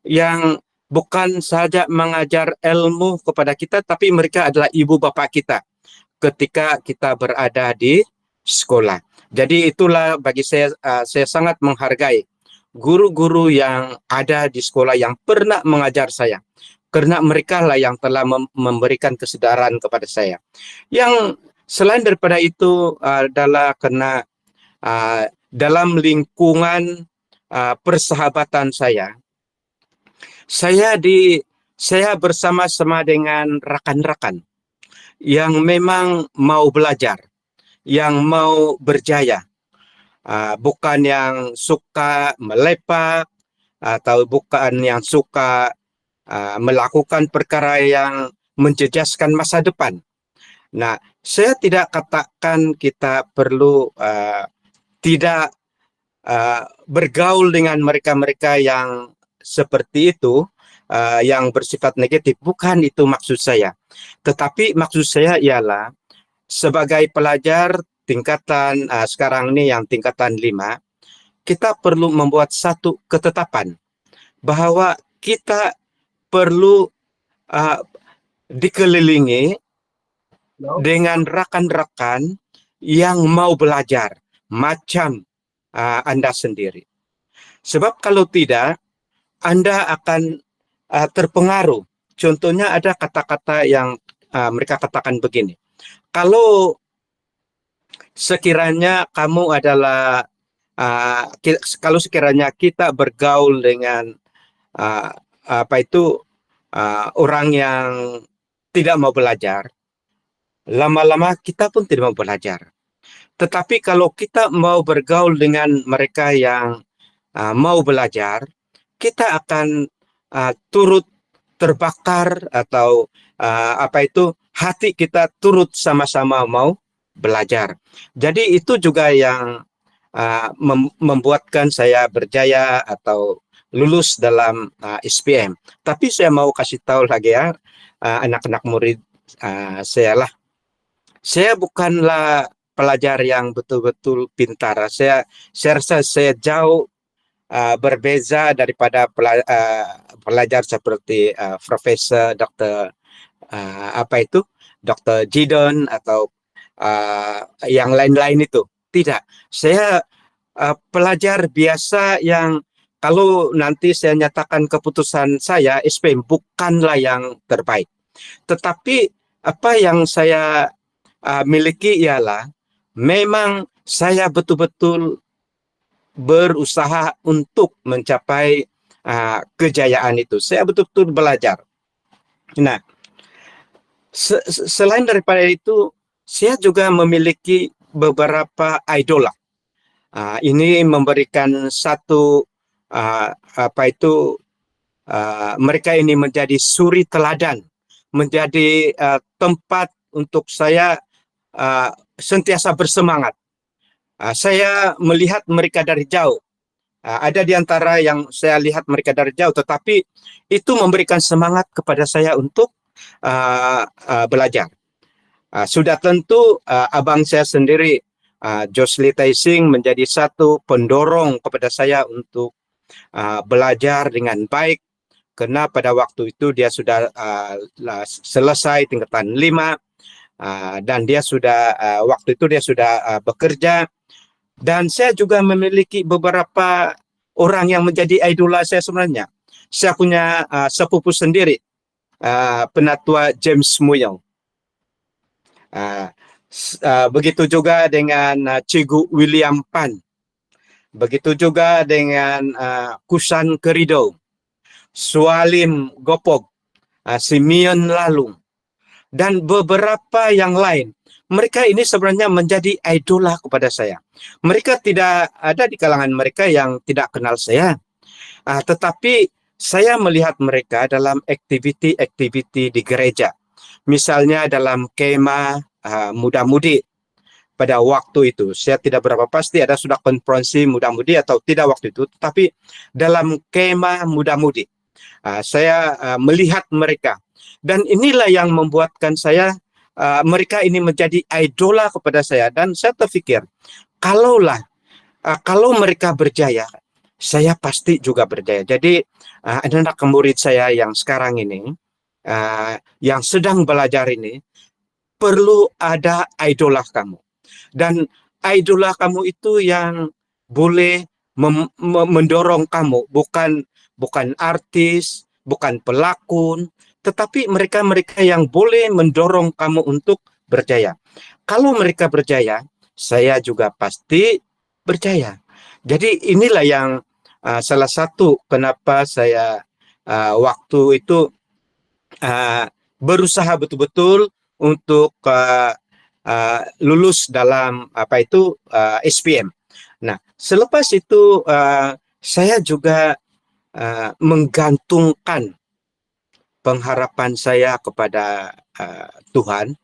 yang bukan saja mengajar ilmu kepada kita, tapi mereka adalah ibu bapak kita ketika kita berada di sekolah. Jadi itulah bagi saya sangat menghargai guru-guru yang ada di sekolah yang pernah mengajar saya. Karena mereka lah yang telah memberikan kesedaran kepada saya. Yang Selain daripada itu adalah karena dalam lingkungan persahabatan saya bersama-sama dengan rekan-rekan yang memang mau belajar, yang mau berjaya, bukan yang suka melepak atau bukan yang suka melakukan perkara yang menjejaskan masa depan. Nah, saya tidak katakan kita perlu tidak bergaul dengan mereka-mereka yang seperti itu, yang bersifat negatif. Bukan itu maksud saya. Tetapi maksud saya ialah sebagai pelajar tingkatan sekarang ini yang tingkatan 5, kita perlu membuat satu ketetapan bahwa kita perlu dikelilingi dengan rekan-rekan yang mau belajar macam Anda sendiri. Sebab kalau tidak, Anda akan terpengaruh. Contohnya ada kata-kata yang mereka katakan begini. Kalau sekiranya kamu adalah kalau sekiranya kita bergaul dengan orang yang tidak mau belajar, lama-lama kita pun tidak mau belajar. Tetapi kalau kita mau bergaul dengan mereka yang mau belajar, kita akan turut terbakar atau hati kita turut sama-sama mau belajar. Jadi itu juga yang membuatkan saya berjaya atau lulus dalam SPM. Tapi saya mau kasih tahu lagi ya, anak-anak murid saya lah. Saya bukanlah pelajar yang betul-betul pintar. Saya rasa saya jauh berbeza daripada pelajar seperti Profesor Dr. Dr. Jidon atau yang lain-lain itu. Tidak, saya pelajar biasa yang kalau nanti saya nyatakan keputusan saya SPM bukanlah yang terbaik. Tetapi apa yang saya miliki ialah memang saya betul-betul berusaha untuk mencapai kejayaan itu. Saya betul-betul belajar. Nah, selain daripada itu, saya juga memiliki beberapa idola. Ini memberikan satu mereka ini menjadi suri teladan, menjadi tempat untuk saya sentiasa bersemangat. Saya melihat mereka dari jauh. Ada di antara yang saya lihat mereka dari jauh, tetapi itu memberikan semangat kepada saya untuk belajar. Sudah tentu abang saya sendiri, Josli Taising, menjadi satu pendorong kepada saya untuk belajar dengan baik, karena pada waktu itu dia sudah selesai tingkatan 5 dan dia sudah waktu itu dia sudah bekerja. Dan saya juga memiliki beberapa orang yang menjadi idola saya sebenarnya. Saya punya sepupu sendiri, Penatua James Muyong. Begitu juga dengan Cikgu William Pan. Begitu juga dengan Kusan Kerido, Sualim Gopog, Simeon Lalung, dan beberapa yang lain. Mereka ini sebenarnya menjadi idola kepada saya. Mereka tidak ada di kalangan mereka yang tidak kenal saya. Tetapi saya melihat mereka dalam aktiviti-aktiviti di gereja. Misalnya dalam kemah muda-mudi pada waktu itu. Saya tidak berapa pasti ada sudah konferensi muda-mudi atau tidak waktu itu. Tetapi dalam kemah muda-mudi, saya melihat mereka. Dan inilah yang membuatkan saya mereka ini menjadi idola kepada saya, dan saya terpikir kalau mereka berjaya, saya pasti juga berjaya. Jadi anak-anak murid saya yang sekarang ini, yang sedang belajar ini, perlu ada idola kamu, dan idola kamu itu yang boleh mendorong kamu, bukan artis, bukan pelakon, tetapi mereka-mereka yang boleh mendorong kamu untuk berjaya. Kalau mereka berjaya, saya juga pasti berjaya. Jadi inilah yang salah satu kenapa saya waktu itu berusaha betul-betul untuk lulus dalam SPM. Nah, selepas itu saya juga menggantungkan pengharapan saya kepada Tuhan,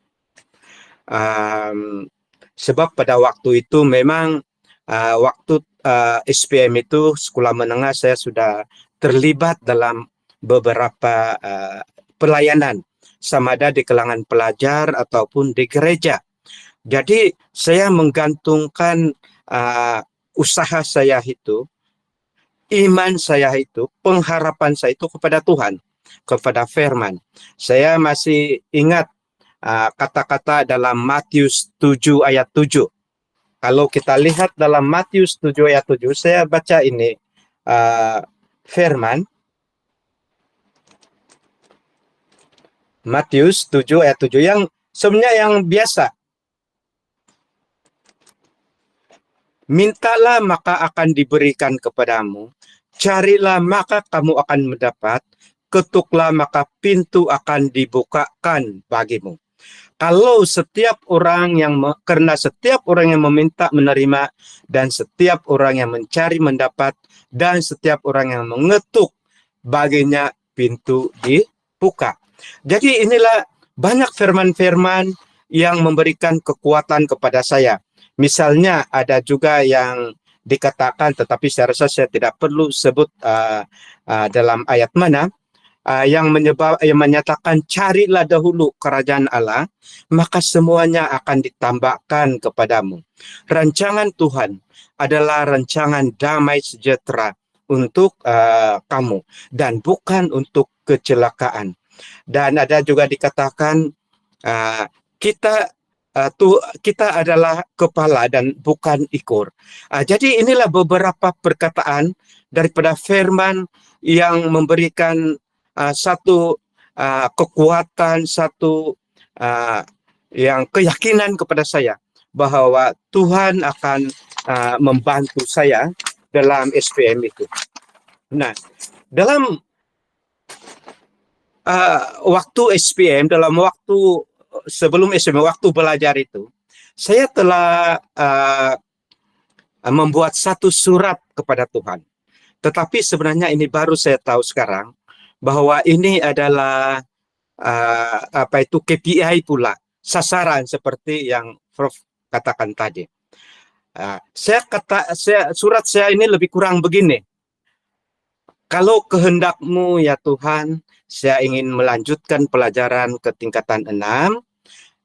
sebab pada waktu itu memang waktu SPM itu sekolah menengah saya sudah terlibat dalam beberapa pelayanan, sama ada di kalangan pelajar ataupun di gereja. Jadi saya menggantungkan usaha saya itu, iman saya itu, pengharapan saya itu kepada Tuhan, kepada firman. Saya masih ingat kata-kata dalam Matius 7 ayat 7. Kalau kita lihat dalam Matius 7 ayat 7, saya baca ini firman. Matius 7 ayat 7 yang sebenarnya yang biasa. Mintalah maka akan diberikan kepadamu, carilah maka kamu akan mendapat, ketuklah maka pintu akan dibukakan bagimu. Kalau setiap orang karena setiap orang yang meminta menerima, dan setiap orang yang mencari mendapat, dan setiap orang yang mengetuk baginya pintu dibuka. Jadi inilah banyak firman-firman yang memberikan kekuatan kepada saya. Misalnya ada juga yang dikatakan, tetapi saya rasa saya tidak perlu sebut dalam ayat mana, yang menyatakan carilah dahulu kerajaan Allah, maka semuanya akan ditambahkan kepadamu. Rancangan Tuhan adalah rancangan damai sejahtera untuk kamu dan bukan untuk kecelakaan. Dan ada juga dikatakan kita adalah kepala dan bukan ekor. Jadi inilah beberapa perkataan daripada firman yang memberikan satu kekuatan, satu yang keyakinan kepada saya bahwa Tuhan akan membantu saya dalam SPM itu. Nah, dalam waktu SPM, dalam waktu sebelum SPM, waktu belajar itu, saya telah membuat satu surat kepada Tuhan. Tetapi sebenarnya ini baru saya tahu sekarang bahwa ini adalah KPI pula, sasaran seperti yang Prof katakan tadi. Surat saya ini lebih kurang begini. Kalau kehendakmu ya Tuhan, saya ingin melanjutkan pelajaran ke tingkatan 6,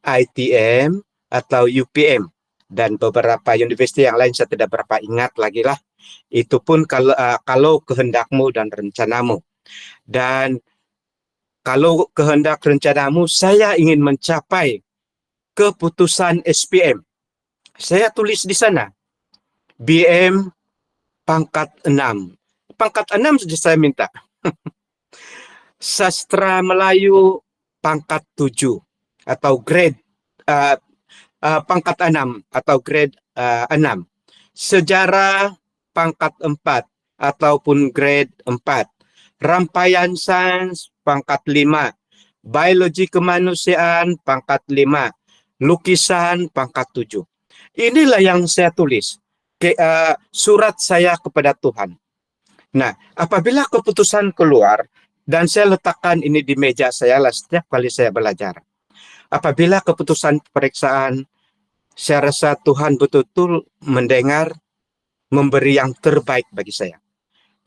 ITM atau UPM, dan beberapa universitas yang lain saya tidak berapa ingat lagi lah. Itu pun kalau kehendakmu dan rencanamu. Dan kalau kehendak rencanamu, saya ingin mencapai keputusan SPM. Saya tulis di sana, BM pangkat 6. Pangkat 6 saja saya minta. Sastra Melayu pangkat 7 atau grade pangkat 6 atau grade 6. Sejarah pangkat 4 ataupun grade 4. Rangkaian sains pangkat 5. Biologi kemanusiaan pangkat 5. Lukisan pangkat 7. Inilah yang saya tulis. Surat saya kepada Tuhan. Nah, apabila keputusan keluar, dan saya letakkan ini di meja saya lah setiap kali saya belajar. Apabila keputusan pemeriksaan, saya rasa Tuhan betul-betul mendengar, memberi yang terbaik bagi saya.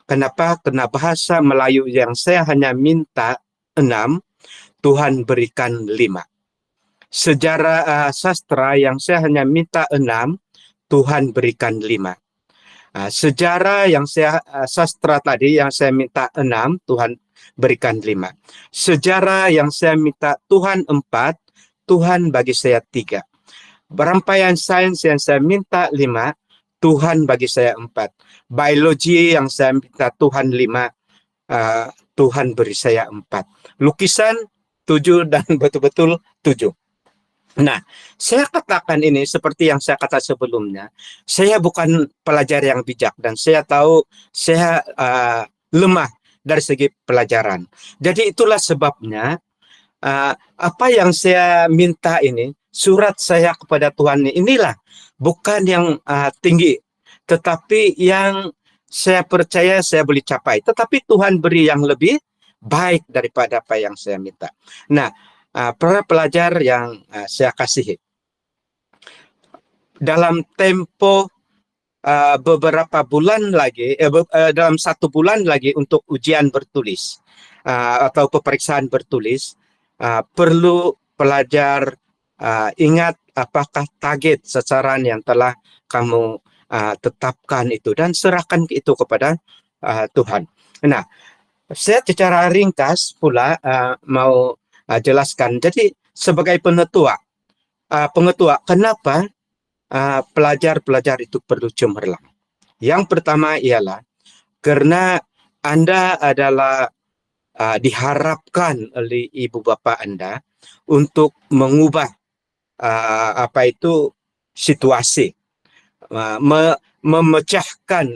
Kenapa? Karena bahasa Melayu yang saya hanya minta 6, Tuhan berikan 5. Sejarah sastra yang saya hanya minta 6, Tuhan berikan 5. Sejarah yang saya sastra tadi yang saya minta 6, Tuhan berikan 5. Sejarah yang saya minta Tuhan 4, Tuhan bagi saya 3. Rangkaian sains yang saya minta 5, Tuhan bagi saya 4. Biologi yang saya minta Tuhan 5, Tuhan beri saya 4. Lukisan 7 dan betul-betul 7. Nah, saya katakan ini seperti yang saya kata sebelumnya, saya bukan pelajar yang bijak dan saya tahu saya lemah dari segi pelajaran. Jadi itulah sebabnya apa yang saya minta ini, surat saya kepada Tuhan inilah bukan yang tinggi, tetapi yang saya percaya saya boleh capai. Tetapi Tuhan beri yang lebih baik daripada apa yang saya minta. Nah, para pelajar yang saya kasihi, dalam tempo beberapa bulan lagi, dalam 1 bulan lagi untuk ujian bertulis atau peperiksaan bertulis, perlu pelajar ingat apakah target sasaran yang telah kamu tetapkan itu dan serahkan itu kepada Tuhan. Nah, saya secara ringkas pula mau jelaskan. Jadi sebagai pengetua, kenapa pelajar-pelajar itu perlu cemerlang? Yang pertama ialah karena Anda adalah diharapkan oleh ibu bapa Anda untuk mengubah situasi,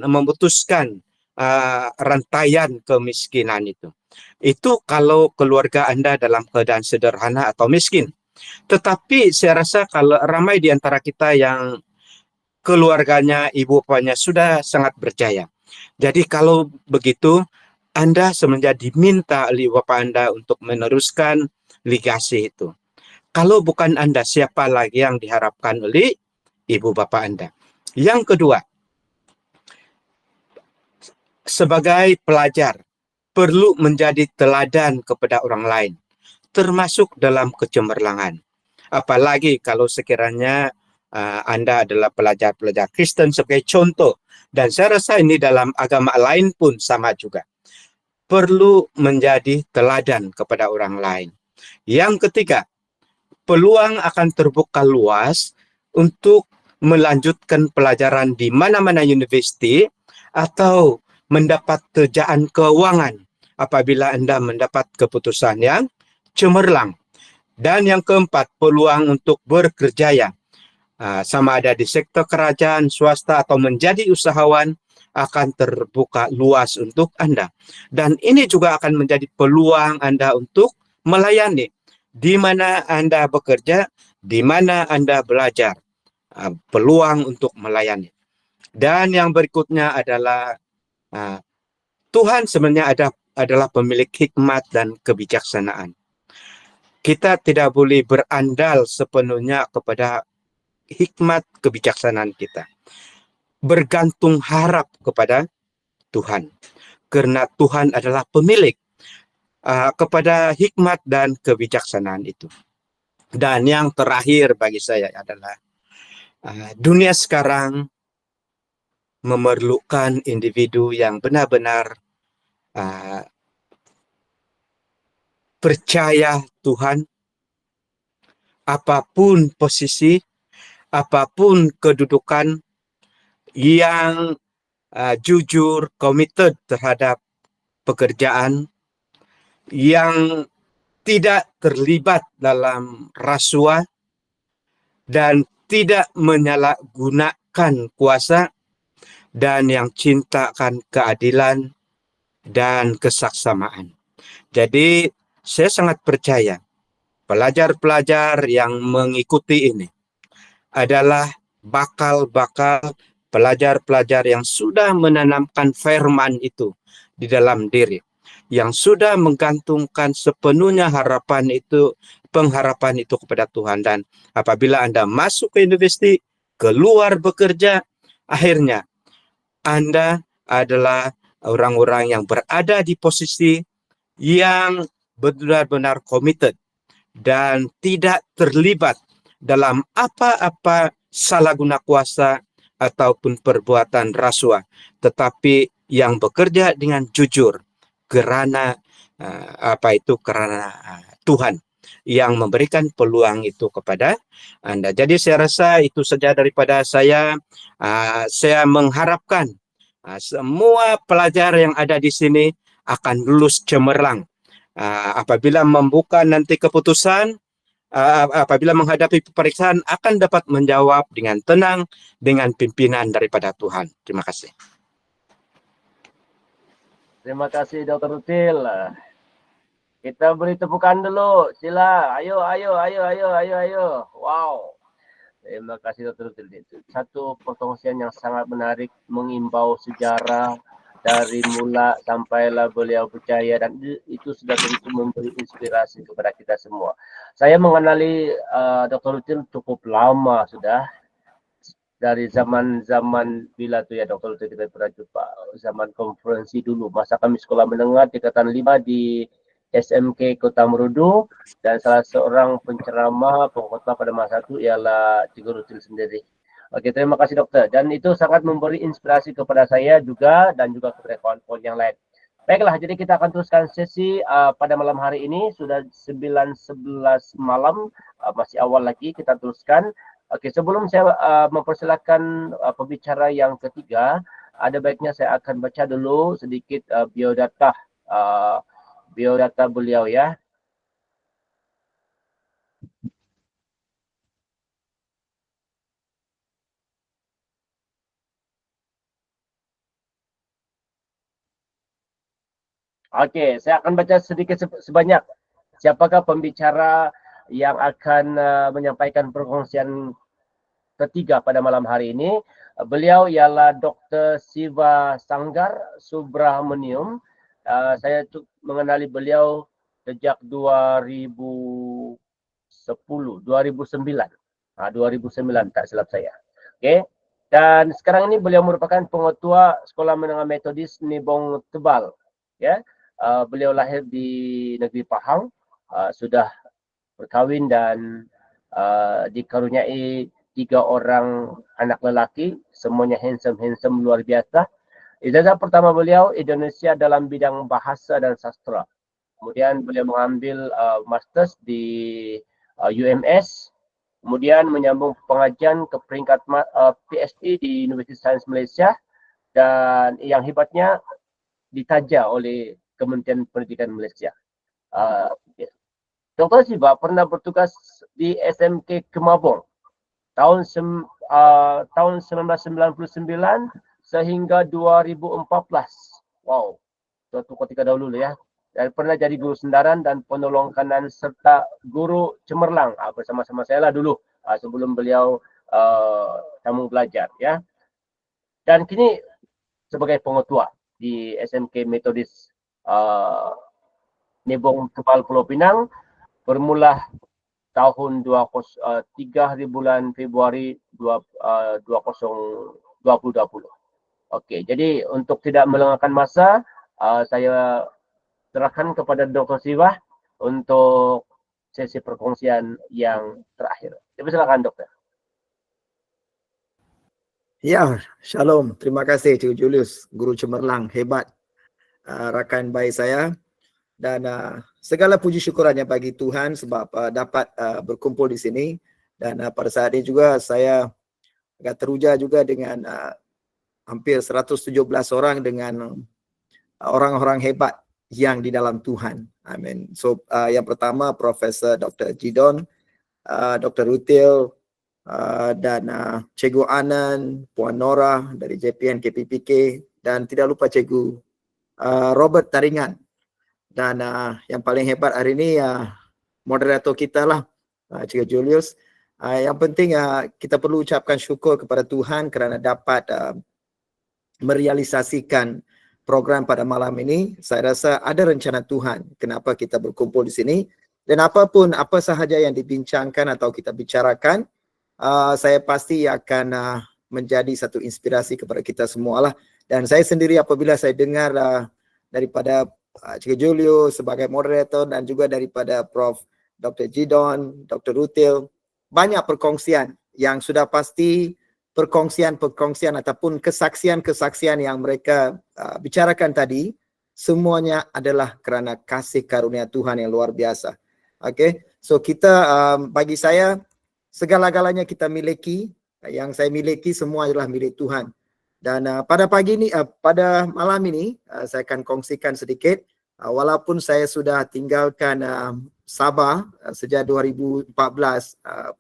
memutuskan rantaian kemiskinan itu. Itu kalau keluarga Anda dalam keadaan sederhana atau miskin. Tetapi saya rasa kalau ramai di antara kita yang keluarganya, ibu bapanya sudah sangat berjaya. Jadi kalau begitu, Anda semenjak diminta oleh bapak Anda untuk meneruskan legasi itu. Kalau bukan Anda, siapa lagi yang diharapkan oleh ibu bapak Anda? Yang kedua, sebagai pelajar, perlu menjadi teladan kepada orang lain, termasuk dalam kecemerlangan. Apalagi kalau sekiranya Anda adalah pelajar-pelajar Kristen sebagai contoh. Dan saya rasa ini dalam agama lain pun sama juga. Perlu menjadi teladan kepada orang lain. Yang ketiga, peluang akan terbuka luas untuk melanjutkan pelajaran di mana-mana universiti atau mendapat kerjaan keuangan apabila Anda mendapat keputusan yang cemerlang. Dan yang keempat, peluang untuk berkerjaya, sama ada di sektor kerajaan, swasta, atau menjadi usahawan akan terbuka luas untuk Anda. Dan ini juga akan menjadi peluang Anda untuk melayani. Di mana Anda bekerja, di mana Anda belajar. Peluang untuk melayani. Dan yang berikutnya adalah Tuhan sebenarnya adalah pemilik hikmat dan kebijaksanaan. Kita tidak boleh berandal sepenuhnya kepada hikmat kebijaksanaan kita. Bergantung harap kepada Tuhan. Karena Tuhan adalah pemilik kepada hikmat dan kebijaksanaan itu. Dan yang terakhir bagi saya adalah dunia sekarang memerlukan individu yang benar-benar percaya Tuhan, apapun posisi, apapun kedudukan, yang jujur, committed terhadap pekerjaan, yang tidak terlibat dalam rasuah, dan tidak menyalahgunakan kuasa, dan yang cintakan keadilan dan kesaksamaan. Jadi saya sangat percaya pelajar-pelajar yang mengikuti ini adalah bakal-bakal pelajar-pelajar yang sudah menanamkan firman itu di dalam diri, yang sudah menggantungkan sepenuhnya pengharapan itu kepada Tuhan. Dan apabila Anda masuk ke universiti, keluar bekerja, akhirnya Anda adalah orang-orang yang berada di posisi yang benar-benar committed dan tidak terlibat dalam apa-apa salah guna kuasa ataupun perbuatan rasuah, tetapi yang bekerja dengan jujur karena Tuhan yang memberikan peluang itu kepada Anda. Jadi saya rasa itu saja daripada saya. Saya mengharapkan semua pelajar yang ada di sini akan lulus cemerlang. Apabila membuka nanti keputusan, apabila menghadapi pemeriksaan akan dapat menjawab dengan tenang dengan pimpinan daripada Tuhan. Terima kasih. Terima kasih Dr. Rutil. Kita beri tepukan dulu. Sila. Ayo. Wow. Terima kasih Dr. Rutil. Satu perkongsian yang sangat menarik, mengimbau sejarah dari mula sampailah beliau percaya, dan itu sudah tentu memberi inspirasi kepada kita semua. Saya mengenali Dr. Rutil cukup lama sudah. Dari zaman bila tu ya Dr. Rutil kita pernah jumpa, zaman konferensi dulu, masa kami sekolah menengah tingkatan 5 di SMK Kota Merudu, dan salah seorang penceramah pengkhotbah pada masa itu ialah Cikgu Rutil sendiri. Okey, terima kasih dokter, dan itu sangat memberi inspirasi kepada saya juga dan juga kepada kawan-kawan yang lain. Baiklah, jadi kita akan teruskan sesi pada malam hari ini. Sudah 9.11 malam, masih awal lagi, kita teruskan. Okey, sebelum saya mempersilakan pembicara yang ketiga, ada baiknya saya akan baca dulu sedikit biodata beliau ya. Okey, saya akan baca sedikit sebanyak siapakah pembicara yang akan menyampaikan perkongsian ketiga pada malam hari ini. Beliau ialah Dr. Siva Sanggar Subramanium. Saya mengenali beliau sejak 2009. 2009 tak silap saya. Okey. Dan sekarang ini beliau merupakan pengetua Sekolah Menengah Metodis Nibong Tebal. Ya. Beliau lahir di negeri Pahang, sudah berkahwin dan dikaruniai 3 orang anak lelaki, semuanya handsome luar biasa. Ijazah pertama beliau Indonesia dalam bidang bahasa dan sastra. Kemudian beliau mengambil masters di UMS, kemudian menyambung pengajian ke peringkat PhD di Universiti Sains Malaysia, dan yang hebatnya ditaja oleh Kementerian Pendidikan Malaysia. Dr. Siva pernah bertugas di SMK Kemabong tahun 1999 sehingga 2014. Wow, suatu ketika dahulu ya. Dan pernah jadi guru sendaran dan penolong kanan serta guru cemerlang bersama-sama saya lah dulu sebelum beliau tamu belajar ya. Dan kini sebagai pengetua di SMK Metodis Nibong Tebal Pulau Pinang bermula tahun 3 bulan Februari 2020. Okey, jadi untuk tidak melengahkan masa, saya serahkan kepada Dr. Siva untuk sesi perkongsian yang terakhir. Silakan doktor. Ya, shalom. Terima kasih Cikgu Julius, guru cemerlang hebat, rakan baik saya. Dan segala puji syukurannya bagi Tuhan sebab dapat berkumpul di sini. Dan pada saat ini juga saya agak teruja juga dengan hampir 117 orang dengan orang-orang hebat yang di dalam Tuhan. Amin. So yang pertama Profesor Dr. Jidon, Dr. Rutil, dan Cikgu Anan, Puan Nora dari JPN KPPK, dan tidak lupa Cikgu Robert Taringan. Dan yang paling hebat hari ini moderator kita lah, Cikgu Julius. Yang penting kita perlu ucapkan syukur kepada Tuhan kerana dapat merealisasikan program pada malam ini. Saya rasa ada rencana Tuhan kenapa kita berkumpul di sini. Dan apapun, apa sahaja yang dibincangkan atau kita bicarakan, saya pasti akan menjadi satu inspirasi kepada kita semua lah. Dan saya sendiri apabila saya dengar daripada Cikgu Julius sebagai moderator dan juga daripada Prof. Dr. Jidon, Dr. Rutil, banyak perkongsian yang sudah pasti perkongsian ataupun kesaksian yang mereka bicarakan tadi, semuanya adalah kerana kasih karunia Tuhan yang luar biasa. Okay, so kita bagi saya segala-galanya kita miliki, yang saya miliki semua adalah milik Tuhan. Dan pada pagi ini, pada malam ini, saya akan kongsikan sedikit. Walaupun saya sudah tinggalkan Sabah sejak 2014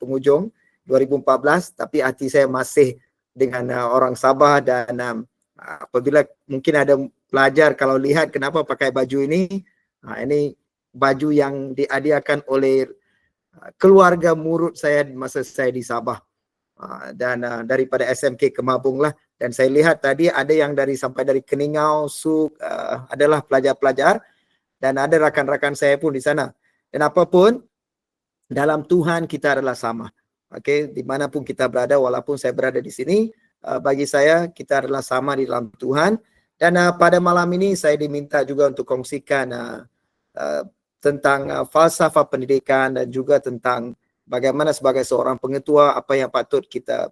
penghujung 2014, tapi hati saya masih dengan orang Sabah. Dan apabila mungkin ada pelajar kalau lihat kenapa pakai baju ini baju yang dihadiahkan oleh keluarga murid saya masa saya di Sabah. Dan daripada SMK Kemabung lah. Dan saya lihat tadi ada yang sampai dari Keningau, Suk, adalah pelajar-pelajar, dan ada rakan-rakan saya pun di sana. Dan apapun, dalam Tuhan kita adalah sama. Okey, dimanapun kita berada, walaupun saya berada di sini, bagi saya kita adalah sama di dalam Tuhan. Dan pada malam ini saya diminta juga untuk kongsikan tentang falsafah pendidikan dan juga tentang bagaimana sebagai seorang pengetua apa yang patut kita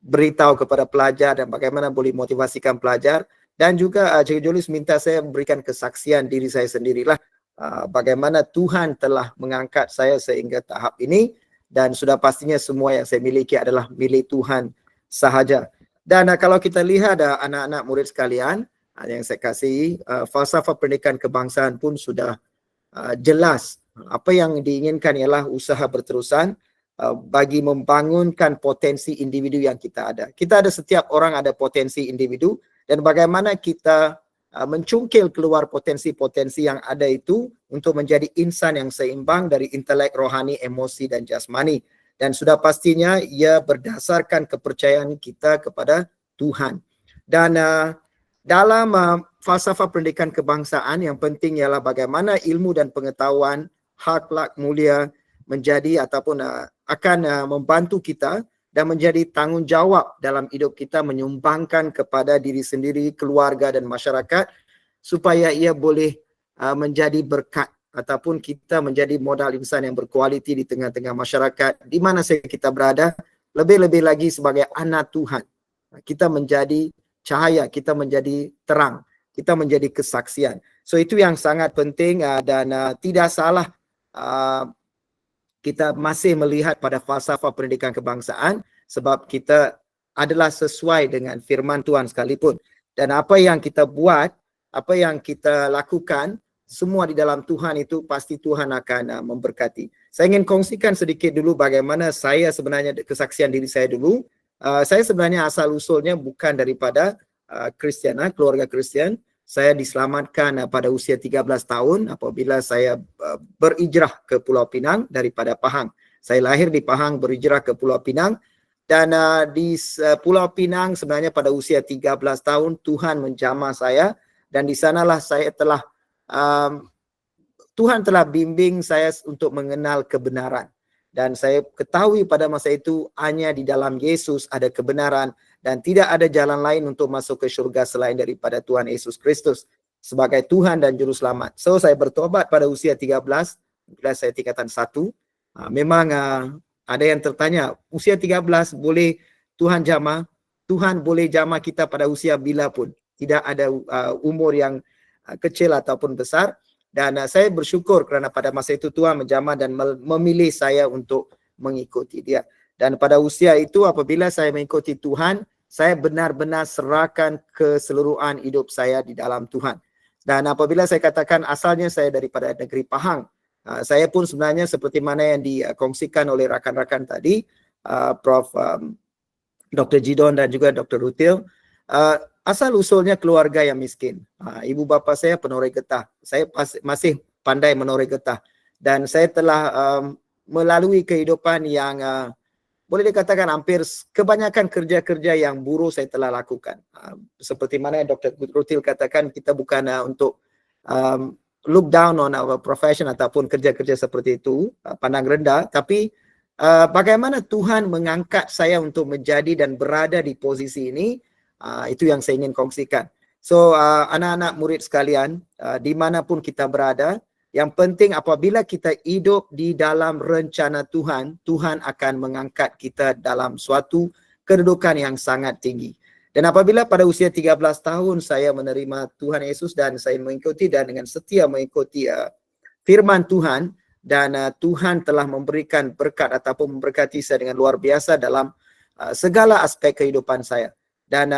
beritahu kepada pelajar dan bagaimana boleh motivasikan pelajar. Dan juga Cikgu Julius minta saya memberikan kesaksian diri saya sendirilah, bagaimana Tuhan telah mengangkat saya sehingga tahap ini, dan sudah pastinya semua yang saya miliki adalah milik Tuhan sahaja. Dan kalau kita lihat anak-anak murid sekalian yang saya kasihi, falsafah pendidikan kebangsaan pun sudah jelas. Apa yang diinginkan ialah usaha berterusan bagi membangunkan potensi individu yang kita ada. Kita ada, setiap orang ada potensi individu, dan bagaimana kita mencungkil keluar potensi-potensi yang ada itu untuk menjadi insan yang seimbang dari intelek, rohani, emosi dan jasmani. Dan sudah pastinya ia berdasarkan kepercayaan kita kepada Tuhan. Dan dalam falsafah pendidikan kebangsaan yang penting ialah bagaimana ilmu dan pengetahuan akhlak mulia menjadi ataupun akan membantu kita dan menjadi tanggungjawab dalam hidup kita, menyumbangkan kepada diri sendiri, keluarga dan masyarakat, supaya ia boleh menjadi berkat ataupun kita menjadi modal insan yang berkualiti di tengah-tengah masyarakat di mana saja kita berada. Lebih-lebih lagi sebagai anak Tuhan, kita menjadi cahaya, kita menjadi terang, kita menjadi kesaksian. So itu yang sangat penting, dan tidak salah kita masih melihat pada falsafah pendidikan kebangsaan, sebab kita adalah sesuai dengan firman Tuhan sekalipun. Dan apa yang kita buat, apa yang kita lakukan, semua di dalam Tuhan itu pasti Tuhan akan memberkati. Saya ingin kongsikan sedikit dulu bagaimana saya sebenarnya, kesaksian diri saya dulu. Saya sebenarnya asal usulnya bukan daripada Kristian, keluarga Kristian. Saya diselamatkan pada usia 13 tahun apabila saya berhijrah ke Pulau Pinang daripada Pahang. Saya lahir di Pahang, berhijrah ke Pulau Pinang, dan di Pulau Pinang sebenarnya pada usia 13 tahun Tuhan menjamah saya, dan di sanalah saya telah Tuhan telah bimbing saya untuk mengenal kebenaran. Dan saya ketahui pada masa itu hanya di dalam Yesus ada kebenaran, dan tidak ada jalan lain untuk masuk ke syurga selain daripada Tuhan Yesus Kristus sebagai Tuhan dan Juru Selamat. So saya bertobat pada usia 13, bila saya tingkatan 1. Memang ada yang tertanya, usia 13 boleh Tuhan jamah? Tuhan boleh jamah kita pada usia bila pun. Tidak ada umur yang kecil ataupun besar. Dan saya bersyukur kerana pada masa itu Tuhan menjamah dan memilih saya untuk mengikuti dia. Dan pada usia itu apabila saya mengikuti Tuhan, saya benar-benar serahkan keseluruhan hidup saya di dalam Tuhan. Dan apabila saya katakan asalnya saya daripada negeri Pahang, saya pun sebenarnya seperti mana yang dikongsikan oleh rakan-rakan tadi, Prof. Dr. Jidon dan juga Dr. Rutil, asal usulnya keluarga yang miskin. Ibu bapa saya penoreh getah. Saya masih pandai menoreh getah. Dan saya telah melalui kehidupan yang boleh dikatakan hampir kebanyakan kerja-kerja yang buruh saya telah lakukan. Seperti mana Dr. Rutil katakan, kita bukan untuk look down on our profession ataupun kerja-kerja seperti itu, pandang rendah, tapi bagaimana Tuhan mengangkat saya untuk menjadi dan berada di posisi ini, itu yang saya ingin kongsikan. So anak-anak murid sekalian, dimanapun kita berada, yang penting apabila kita hidup di dalam rencana Tuhan, Tuhan akan mengangkat kita dalam suatu kedudukan yang sangat tinggi. Dan apabila pada usia 13 tahun saya menerima Tuhan Yesus dan saya mengikuti dan dengan setia mengikuti firman Tuhan, dan Tuhan telah memberikan berkat ataupun memberkati saya dengan luar biasa dalam segala aspek kehidupan saya. Dan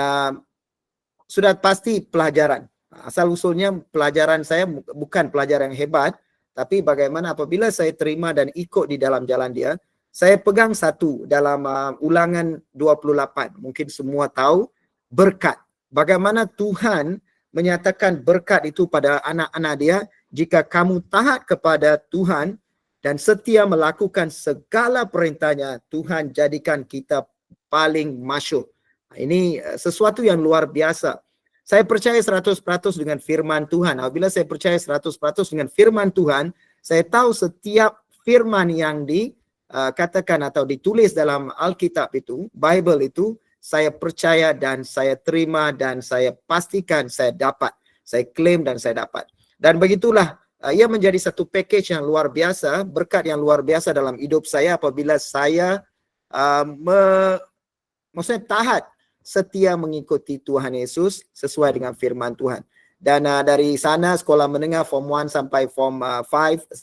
sudah pasti pelajaran. Asal usulnya pelajaran saya bukan pelajaran yang hebat, tapi bagaimana apabila saya terima dan ikut di dalam jalan dia, saya pegang satu dalam Ulangan 28. Mungkin semua tahu berkat. Bagaimana Tuhan menyatakan berkat itu pada anak-anak dia, jika kamu taat kepada Tuhan dan setia melakukan segala perintahnya, Tuhan jadikan kita paling masyhur. Ini sesuatu yang luar biasa. Saya percaya 100% dengan firman Tuhan. Apabila saya percaya 100% dengan firman Tuhan, saya tahu setiap firman yang dikatakan atau ditulis dalam Alkitab itu, Bible itu, saya percaya dan saya terima dan saya pastikan saya dapat. Saya klaim dan saya dapat. Dan begitulah, ia menjadi satu package yang luar biasa, berkat yang luar biasa dalam hidup saya apabila saya maksudnya taat, setia mengikuti Tuhan Yesus sesuai dengan firman Tuhan. Dan dari sana sekolah menengah Form 1 sampai Form 5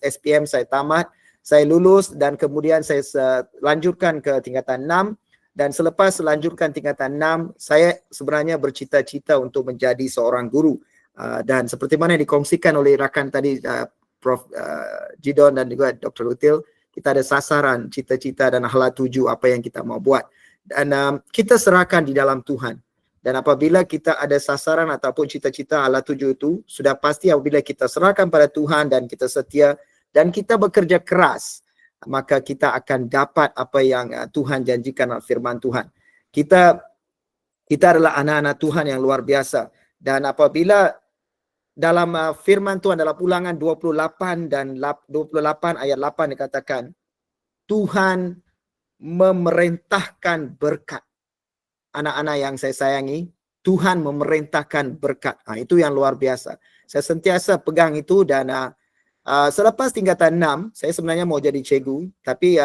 SPM saya tamat, saya lulus dan kemudian saya lanjutkan ke tingkatan 6, dan selepas lanjutkan tingkatan 6, saya sebenarnya bercita-cita untuk menjadi seorang guru. Dan seperti mana yang dikongsikan oleh rakan tadi, Prof. Jidon dan juga Dr. Util, kita ada sasaran, cita-cita dan hala tuju apa yang kita mau buat. Dan kita serahkan di dalam Tuhan. Dan apabila kita ada sasaran ataupun cita-cita hala tuju itu, sudah pasti apabila kita serahkan pada Tuhan dan kita setia dan kita bekerja keras, maka kita akan dapat apa yang Tuhan janjikan dalam firman Tuhan. Kita adalah anak-anak Tuhan yang luar biasa. Dan apabila dalam firman Tuhan dalam Ulangan 28 dan 28 ayat 8 dikatakan, Tuhan memerintahkan berkat. Anak-anak yang saya sayangi, Tuhan memerintahkan berkat. Itu yang luar biasa. Saya sentiasa pegang itu dan selepas tingkatan 6, saya sebenarnya mau jadi cikgu, tapi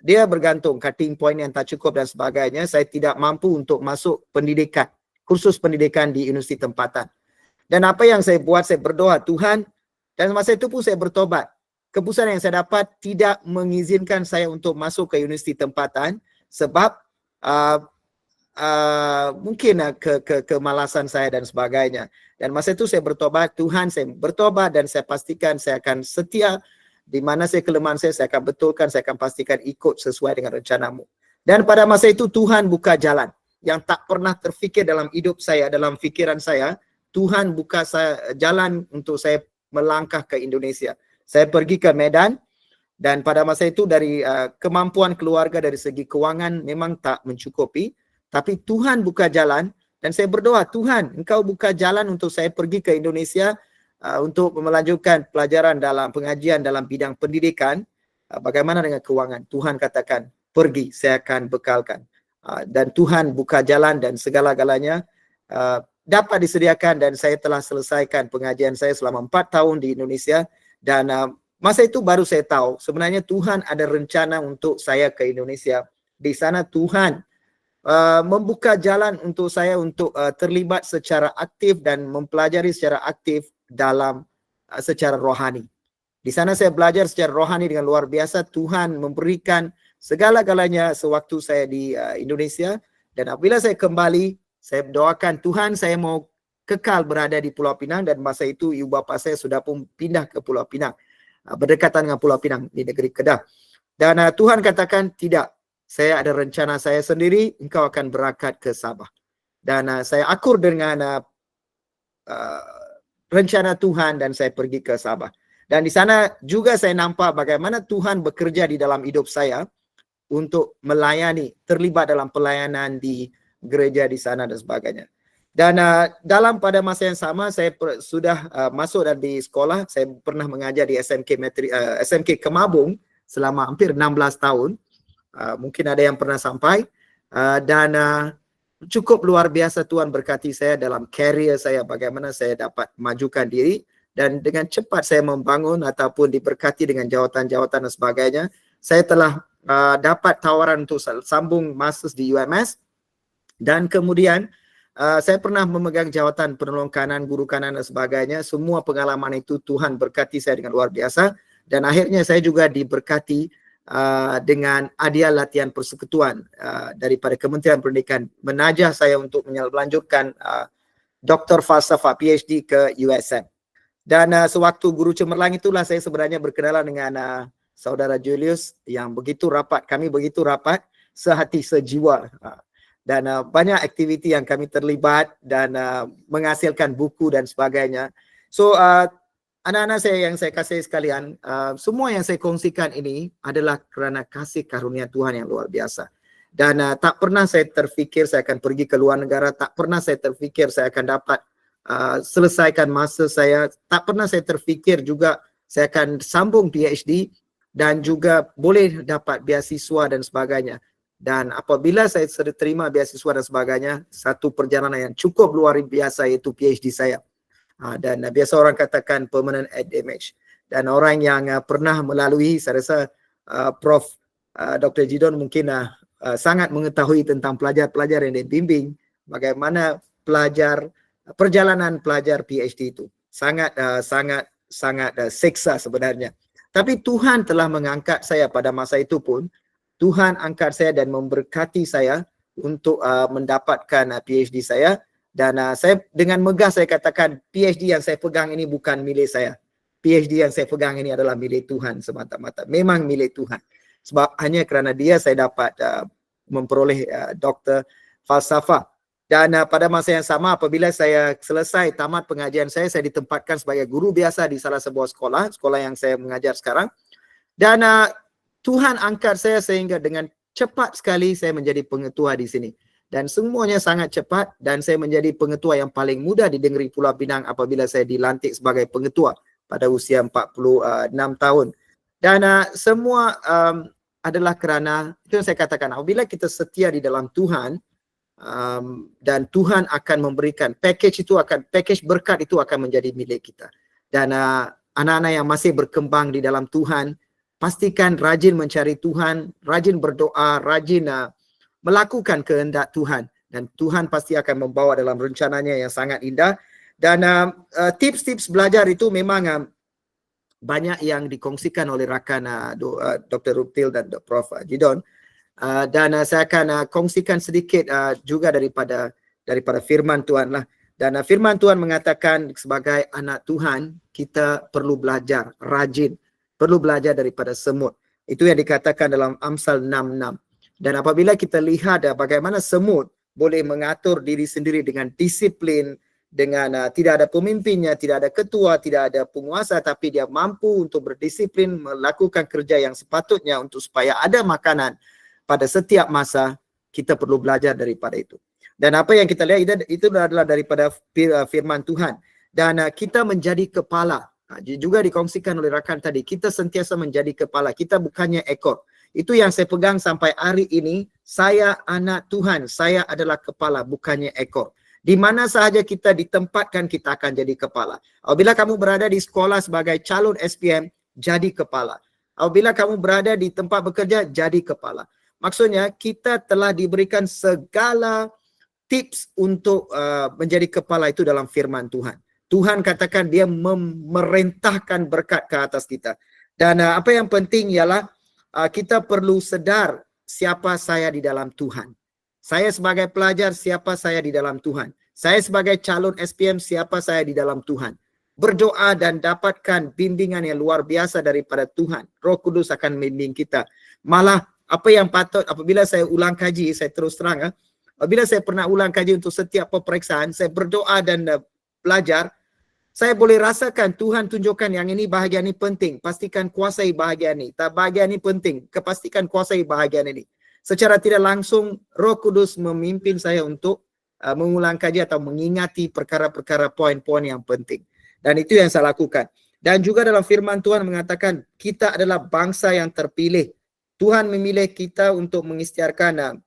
dia bergantung cutting point yang tak cukup dan sebagainya. Saya tidak mampu untuk masuk pendidikan, kursus pendidikan di universiti tempatan. Dan apa yang saya buat, saya berdoa, Tuhan, dan masa itu pun saya bertobat. Keputusan yang saya dapat tidak mengizinkan saya untuk masuk ke universiti tempatan sebab mungkin kemalasan saya dan sebagainya. Dan masa itu saya bertobat, Tuhan, saya bertobat dan saya pastikan saya akan setia. Di mana saya kelemahan saya akan betulkan, saya akan pastikan ikut sesuai dengan rencanamu. Dan pada masa itu Tuhan buka jalan yang tak pernah terfikir dalam hidup saya, dalam fikiran saya. Tuhan buka jalan untuk saya melangkah ke Indonesia. Saya pergi ke Medan dan pada masa itu dari kemampuan keluarga dari segi kewangan memang tak mencukupi. Tapi Tuhan buka jalan dan saya berdoa, Tuhan, Engkau buka jalan untuk saya pergi ke Indonesia untuk melanjutkan pelajaran dalam pengajian dalam bidang pendidikan. Bagaimana dengan kewangan? Tuhan katakan, pergi, saya akan bekalkan. Dan Tuhan buka jalan dan segala-galanya dapat disediakan dan saya telah selesaikan pengajian saya selama 4 tahun di Indonesia. Dan masa itu baru saya tahu sebenarnya Tuhan ada rencana untuk saya ke Indonesia. Di sana Tuhan membuka jalan untuk saya untuk terlibat secara aktif dan mempelajari secara aktif dalam secara rohani. Di sana saya belajar secara rohani dengan luar biasa. Tuhan memberikan segala-galanya sewaktu saya di Indonesia. Dan apabila saya kembali, saya doakan Tuhan, saya mau kekal berada di Pulau Pinang, dan masa itu ibu bapa saya sudah pun pindah ke Pulau Pinang, berdekatan dengan Pulau Pinang di negeri Kedah. Dan Tuhan katakan tidak, saya ada rencana saya sendiri, engkau akan berangkat ke Sabah. Dan saya akur dengan rencana Tuhan dan saya pergi ke Sabah. Dan di sana juga saya nampak bagaimana Tuhan bekerja di dalam hidup saya untuk melayani, terlibat dalam pelayanan di gereja di sana dan sebagainya. Dan dalam pada masa yang sama saya sudah masuk dan di sekolah. Saya pernah mengajar di SMK Kemabung selama hampir 16 tahun. Mungkin ada yang pernah sampai. Dan cukup luar biasa Tuhan berkati saya dalam career saya, bagaimana saya dapat majukan diri. Dan dengan cepat saya membangun ataupun diberkati dengan jawatan-jawatan dan sebagainya. Saya telah dapat tawaran untuk sambung masters di UMS. Dan kemudian saya pernah memegang jawatan penolong kanan, guru kanan dan sebagainya. Semua pengalaman itu Tuhan berkati saya dengan luar biasa. Dan akhirnya saya juga diberkati dengan hadiah latihan persekutuan daripada Kementerian Pendidikan. Menajah saya untuk melanjutkan Doktor Falsafah PhD ke USM. Dan sewaktu guru cemerlang itulah saya sebenarnya berkenalan dengan saudara Julius yang begitu rapat, kami begitu rapat, sehati sejiwa. Dan banyak aktiviti yang kami terlibat dan menghasilkan buku dan sebagainya. So anak-anak saya yang saya kasih sekalian, semua yang saya kongsikan ini adalah kerana kasih karunia Tuhan yang luar biasa. Dan tak pernah saya terfikir saya akan pergi ke luar negara, tak pernah saya terfikir saya akan dapat selesaikan masa saya, tak pernah saya terfikir juga saya akan sambung PhD dan juga boleh dapat beasiswa dan sebagainya. Dan apabila saya terima beasiswa dan sebagainya, satu perjalanan yang cukup luar biasa iaitu PhD saya. Dan biasa orang katakan permanent damage. Dan orang yang pernah melalui, saya rasa Prof. Dr. Jidon mungkin sangat mengetahui tentang pelajar-pelajar yang dibimbing, bagaimana perjalanan pelajar PhD itu. Sangat seksa sebenarnya. Tapi Tuhan telah mengangkat saya pada masa itu pun. Tuhan angkat saya dan memberkati saya untuk mendapatkan PhD saya. Dan saya dengan megah saya katakan PhD yang saya pegang ini bukan milik saya. PhD yang saya pegang ini adalah milik Tuhan semata-mata. Memang milik Tuhan. Sebab hanya kerana dia saya dapat memperoleh doktor falsafah. Dan pada masa yang sama apabila saya selesai tamat pengajian saya ditempatkan sebagai guru biasa di salah sebuah sekolah yang saya mengajar sekarang. Dan Tuhan angkat saya sehingga dengan cepat sekali saya menjadi pengetua di sini. Dan semuanya sangat cepat dan saya menjadi pengetua yang paling muda di Negeri Pulau Pinang apabila saya dilantik sebagai pengetua pada usia 46 tahun. Dan semua adalah kerana, itu yang saya katakan, apabila kita setia di dalam Tuhan, dan Tuhan akan memberikan package berkat itu akan menjadi milik kita. Dan anak-anak yang masih berkembang di dalam Tuhan, pastikan rajin mencari Tuhan, rajin berdoa, rajin melakukan kehendak Tuhan. Dan Tuhan pasti akan membawa dalam rencananya yang sangat indah. Dan tips-tips belajar itu memang banyak yang dikongsikan oleh rakan Dr. Ruptil dan Prof. Jidon. Dan saya akan kongsikan sedikit juga daripada firman Tuhan lah. Dan firman Tuhan mengatakan sebagai anak Tuhan, kita perlu belajar, rajin. Perlu belajar daripada semut. Itu yang dikatakan dalam Amsal 6:6. Dan apabila kita lihat bagaimana semut boleh mengatur diri sendiri dengan disiplin, dengan tidak ada pemimpinnya, tidak ada ketua, tidak ada penguasa, tapi dia mampu untuk berdisiplin, melakukan kerja yang sepatutnya untuk supaya ada makanan pada setiap masa, kita perlu belajar daripada itu. Dan apa yang kita lihat itu adalah daripada firman Tuhan. Dan kita menjadi kepala. Juga dikongsikan oleh rakan tadi, kita sentiasa menjadi kepala, kita bukannya ekor. Itu yang saya pegang sampai hari ini, saya anak Tuhan, saya adalah kepala, bukannya ekor. Di mana sahaja kita ditempatkan, kita akan jadi kepala. Apabila kamu berada di sekolah sebagai calon SPM, jadi kepala. Apabila kamu berada di tempat bekerja, jadi kepala. Maksudnya, kita telah diberikan segala tips untuk menjadi kepala itu dalam firman Tuhan. Tuhan katakan dia memerintahkan berkat ke atas kita. Dan apa yang penting ialah kita perlu sedar siapa saya di dalam Tuhan. Saya sebagai pelajar, siapa saya di dalam Tuhan. Saya sebagai calon SPM, siapa saya di dalam Tuhan. Berdoa dan dapatkan bimbingan yang luar biasa daripada Tuhan. Roh Kudus akan membimbing kita. Malah apa yang patut apabila saya ulang kaji, saya terus terang, apabila saya pernah ulang kaji untuk setiap peperiksaan, saya berdoa dan belajar, saya boleh rasakan Tuhan tunjukkan yang ini bahagian ini penting. Pastikan kuasai bahagian ini. Tak bahagian ini penting. Kepastikan kuasai bahagian ini. Secara tidak langsung Roh Kudus memimpin saya untuk mengulang kaji atau mengingati perkara-perkara poin-poin yang penting. Dan itu yang saya lakukan. Dan juga dalam firman Tuhan mengatakan kita adalah bangsa yang terpilih. Tuhan memilih kita untuk mengisytiharkan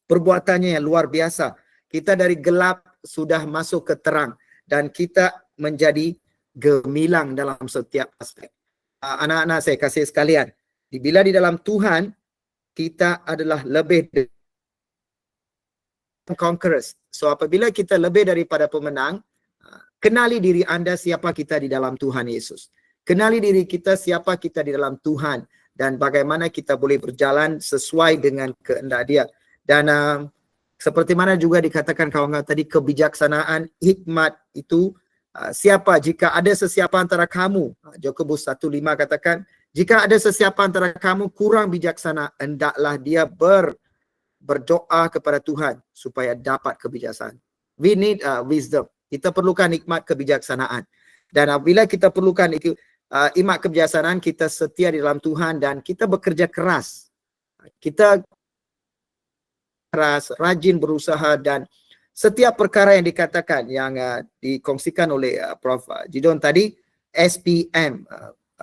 perbuatannya yang luar biasa. Kita dari gelap sudah masuk ke terang. Dan kita menjadi gemilang dalam setiap aspek. Anak-anak saya kasih sekalian, bila di dalam Tuhan, kita adalah lebih conquerors. So apabila kita lebih daripada pemenang, kenali diri anda siapa kita di dalam Tuhan Yesus. Kenali diri kita siapa kita di dalam Tuhan dan bagaimana kita boleh berjalan sesuai dengan kehendak dia. Dan seperti mana juga dikatakan kawan-kawan tadi, kebijaksanaan, hikmat itu siapa jika ada sesiapa antara kamu, Yakobus 1:5 katakan, jika ada sesiapa antara kamu kurang bijaksana, hendaklah dia berdoa kepada Tuhan supaya dapat kebijaksanaan. We need wisdom. Kita perlukan hikmat kebijaksanaan. Dan apabila kita perlukan hikmat kebijaksanaan, kita setia di dalam Tuhan dan kita bekerja keras. Kita keras, rajin berusaha, dan setiap perkara yang dikatakan, yang dikongsikan oleh Prof. Jidon tadi, SPM,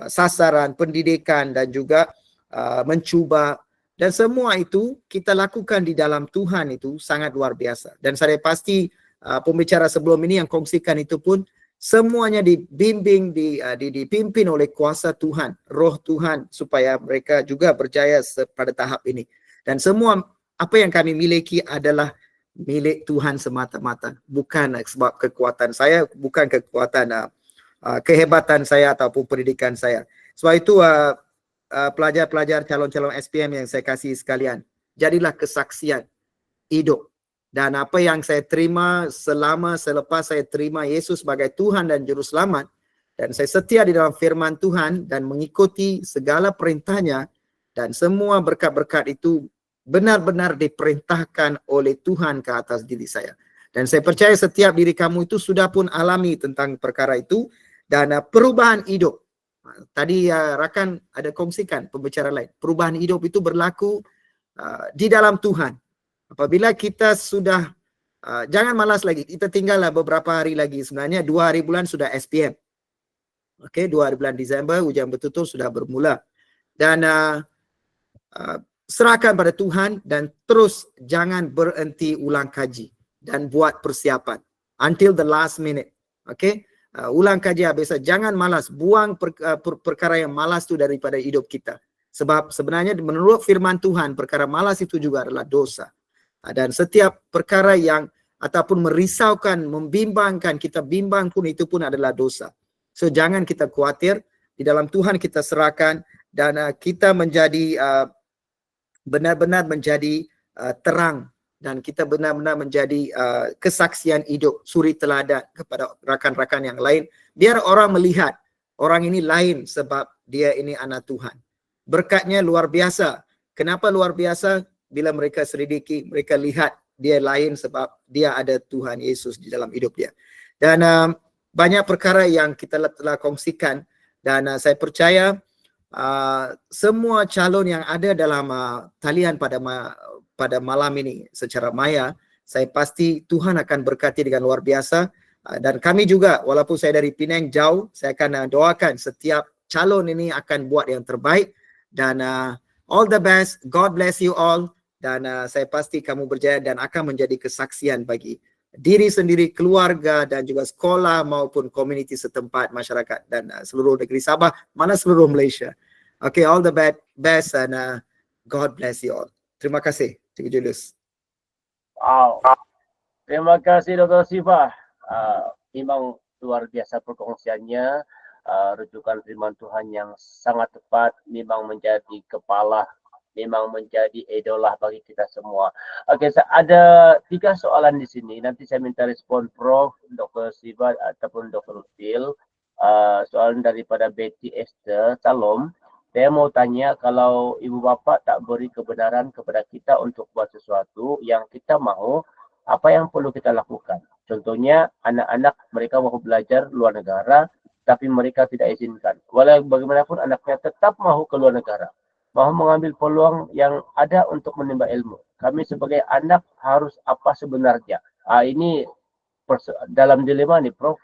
sasaran, pendidikan dan juga mencuba, dan semua itu kita lakukan di dalam Tuhan itu sangat luar biasa. Dan saya pasti pembicara sebelum ini yang kongsikan itu pun semuanya dibimbing, dipimpin oleh kuasa Tuhan, roh Tuhan, supaya mereka juga berjaya pada tahap ini. Dan semua apa yang kami miliki adalah milik Tuhan semata-mata, bukan sebab kekuatan saya, bukan kekuatan kehebatan saya ataupun pendidikan saya. Sebab itu pelajar-pelajar calon-calon SPM yang saya kasih sekalian, jadilah kesaksian hidup. Dan apa yang saya terima selepas saya terima Yesus sebagai Tuhan dan Juru Selamat, dan saya setia di dalam firman Tuhan dan mengikuti segala perintahnya, dan semua berkat-berkat itu benar-benar diperintahkan oleh Tuhan ke atas diri saya. Dan saya percaya setiap diri kamu itu sudah pun alami tentang perkara itu, dan perubahan hidup. Tadi rakan ada kongsikan pembicara lain, perubahan hidup itu berlaku di dalam Tuhan. Apabila kita sudah, jangan malas lagi, kita tinggallah beberapa hari lagi, sebenarnya 2 hari bulan sudah SPM. Okey, 2 hari bulan Disember, ujian betul-betul sudah bermula. Dan serahkan pada Tuhan dan terus jangan berhenti ulang kaji dan buat persiapan until the last minute. Okey, ulang kaji habis, jangan malas, buang perkara yang malas itu daripada hidup kita. Sebab sebenarnya menurut firman Tuhan, perkara malas itu juga adalah dosa. Dan setiap perkara yang ataupun merisaukan, membimbangkan, kita bimbang pun itu pun adalah dosa. So jangan kita khawatir, di dalam Tuhan kita serahkan, dan kita menjadi benar-benar menjadi terang, dan kita benar-benar menjadi kesaksian hidup, suri teladan kepada rakan-rakan yang lain, biar orang melihat orang ini lain sebab dia ini anak Tuhan. Berkatnya luar biasa. Kenapa luar biasa? Bila mereka selidiki, mereka lihat dia lain sebab dia ada Tuhan Yesus di dalam hidup dia. Dan banyak perkara yang kita telah kongsikan, dan saya percaya semua calon yang ada dalam talian pada malam ini secara maya, saya pasti Tuhan akan berkati dengan luar biasa. Dan kami juga, walaupun saya dari Penang jauh, saya akan doakan setiap calon ini akan buat yang terbaik. Dan all the best, God bless you all. Dan saya pasti kamu berjaya dan akan menjadi kesaksian bagi diri sendiri, keluarga, dan juga sekolah maupun komuniti setempat, masyarakat, dan seluruh negeri Sabah, mana seluruh Malaysia. Okay, all the best, and God bless you all. Terima kasih, Cik Julius. Wow. Terima kasih Dr. Siva. Memang luar biasa perkongsiannya. Rujukan firman Tuhan yang sangat tepat, memang menjadi kepala, memang menjadi idola bagi kita semua. Okey, ada 3 soalan di sini. Nanti saya minta respon Prof, Dr. Siva ataupun Dr. Phil. Soalan daripada Betty Esther Salom. Saya mau tanya, kalau ibu bapa tak beri kebenaran kepada kita untuk buat sesuatu yang kita mahu, apa yang perlu kita lakukan? Contohnya, anak-anak mereka mahu belajar luar negara, tapi mereka tidak izinkan. Walau bagaimanapun anaknya tetap mahu ke luar negara, mahu mengambil peluang yang ada untuk menimba ilmu. Kami sebagai anak harus apa sebenarnya? Ini dalam dilema nih, Prof.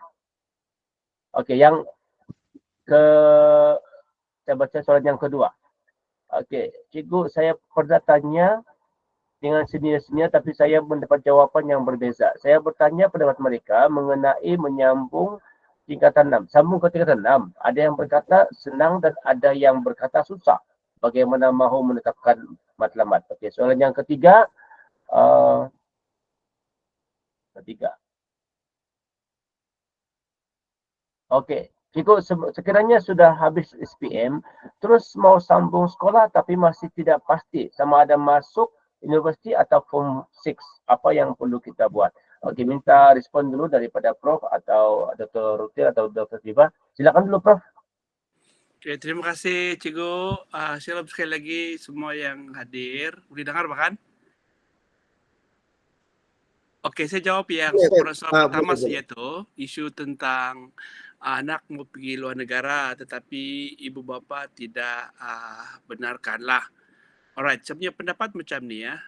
Okey, yang saya baca soalan yang kedua. Okey, cikgu, saya pernah tanya dengan senior-senior, tapi saya mendapat jawapan yang berbeza. Saya bertanya pendapat mereka mengenai menyambung tingkatan 6. Sambung ke tingkatan 6. Ada yang berkata senang dan ada yang berkata susah. Bagaimana mahu menetapkan matlamat? Okey, soalan yang ketiga. Okey, cikgu, sekiranya sudah habis SPM, terus mau sambung sekolah tapi masih tidak pasti sama ada masuk universiti atau form 6, apa yang perlu kita buat? Oke, minta respon dulu daripada Prof atau Dr. Ruti atau Dr. Siva. Silakan dulu Prof. Oke, terima kasih Cikgu. Shalom sekali lagi semua yang hadir. Boleh dengar bahkan? Oke, saya jawab yang soal pertama yaitu isu tentang anak mau pergi luar negara tetapi ibu bapa tidak benarkanlah. Alright, saya punya pendapat macam ni ya.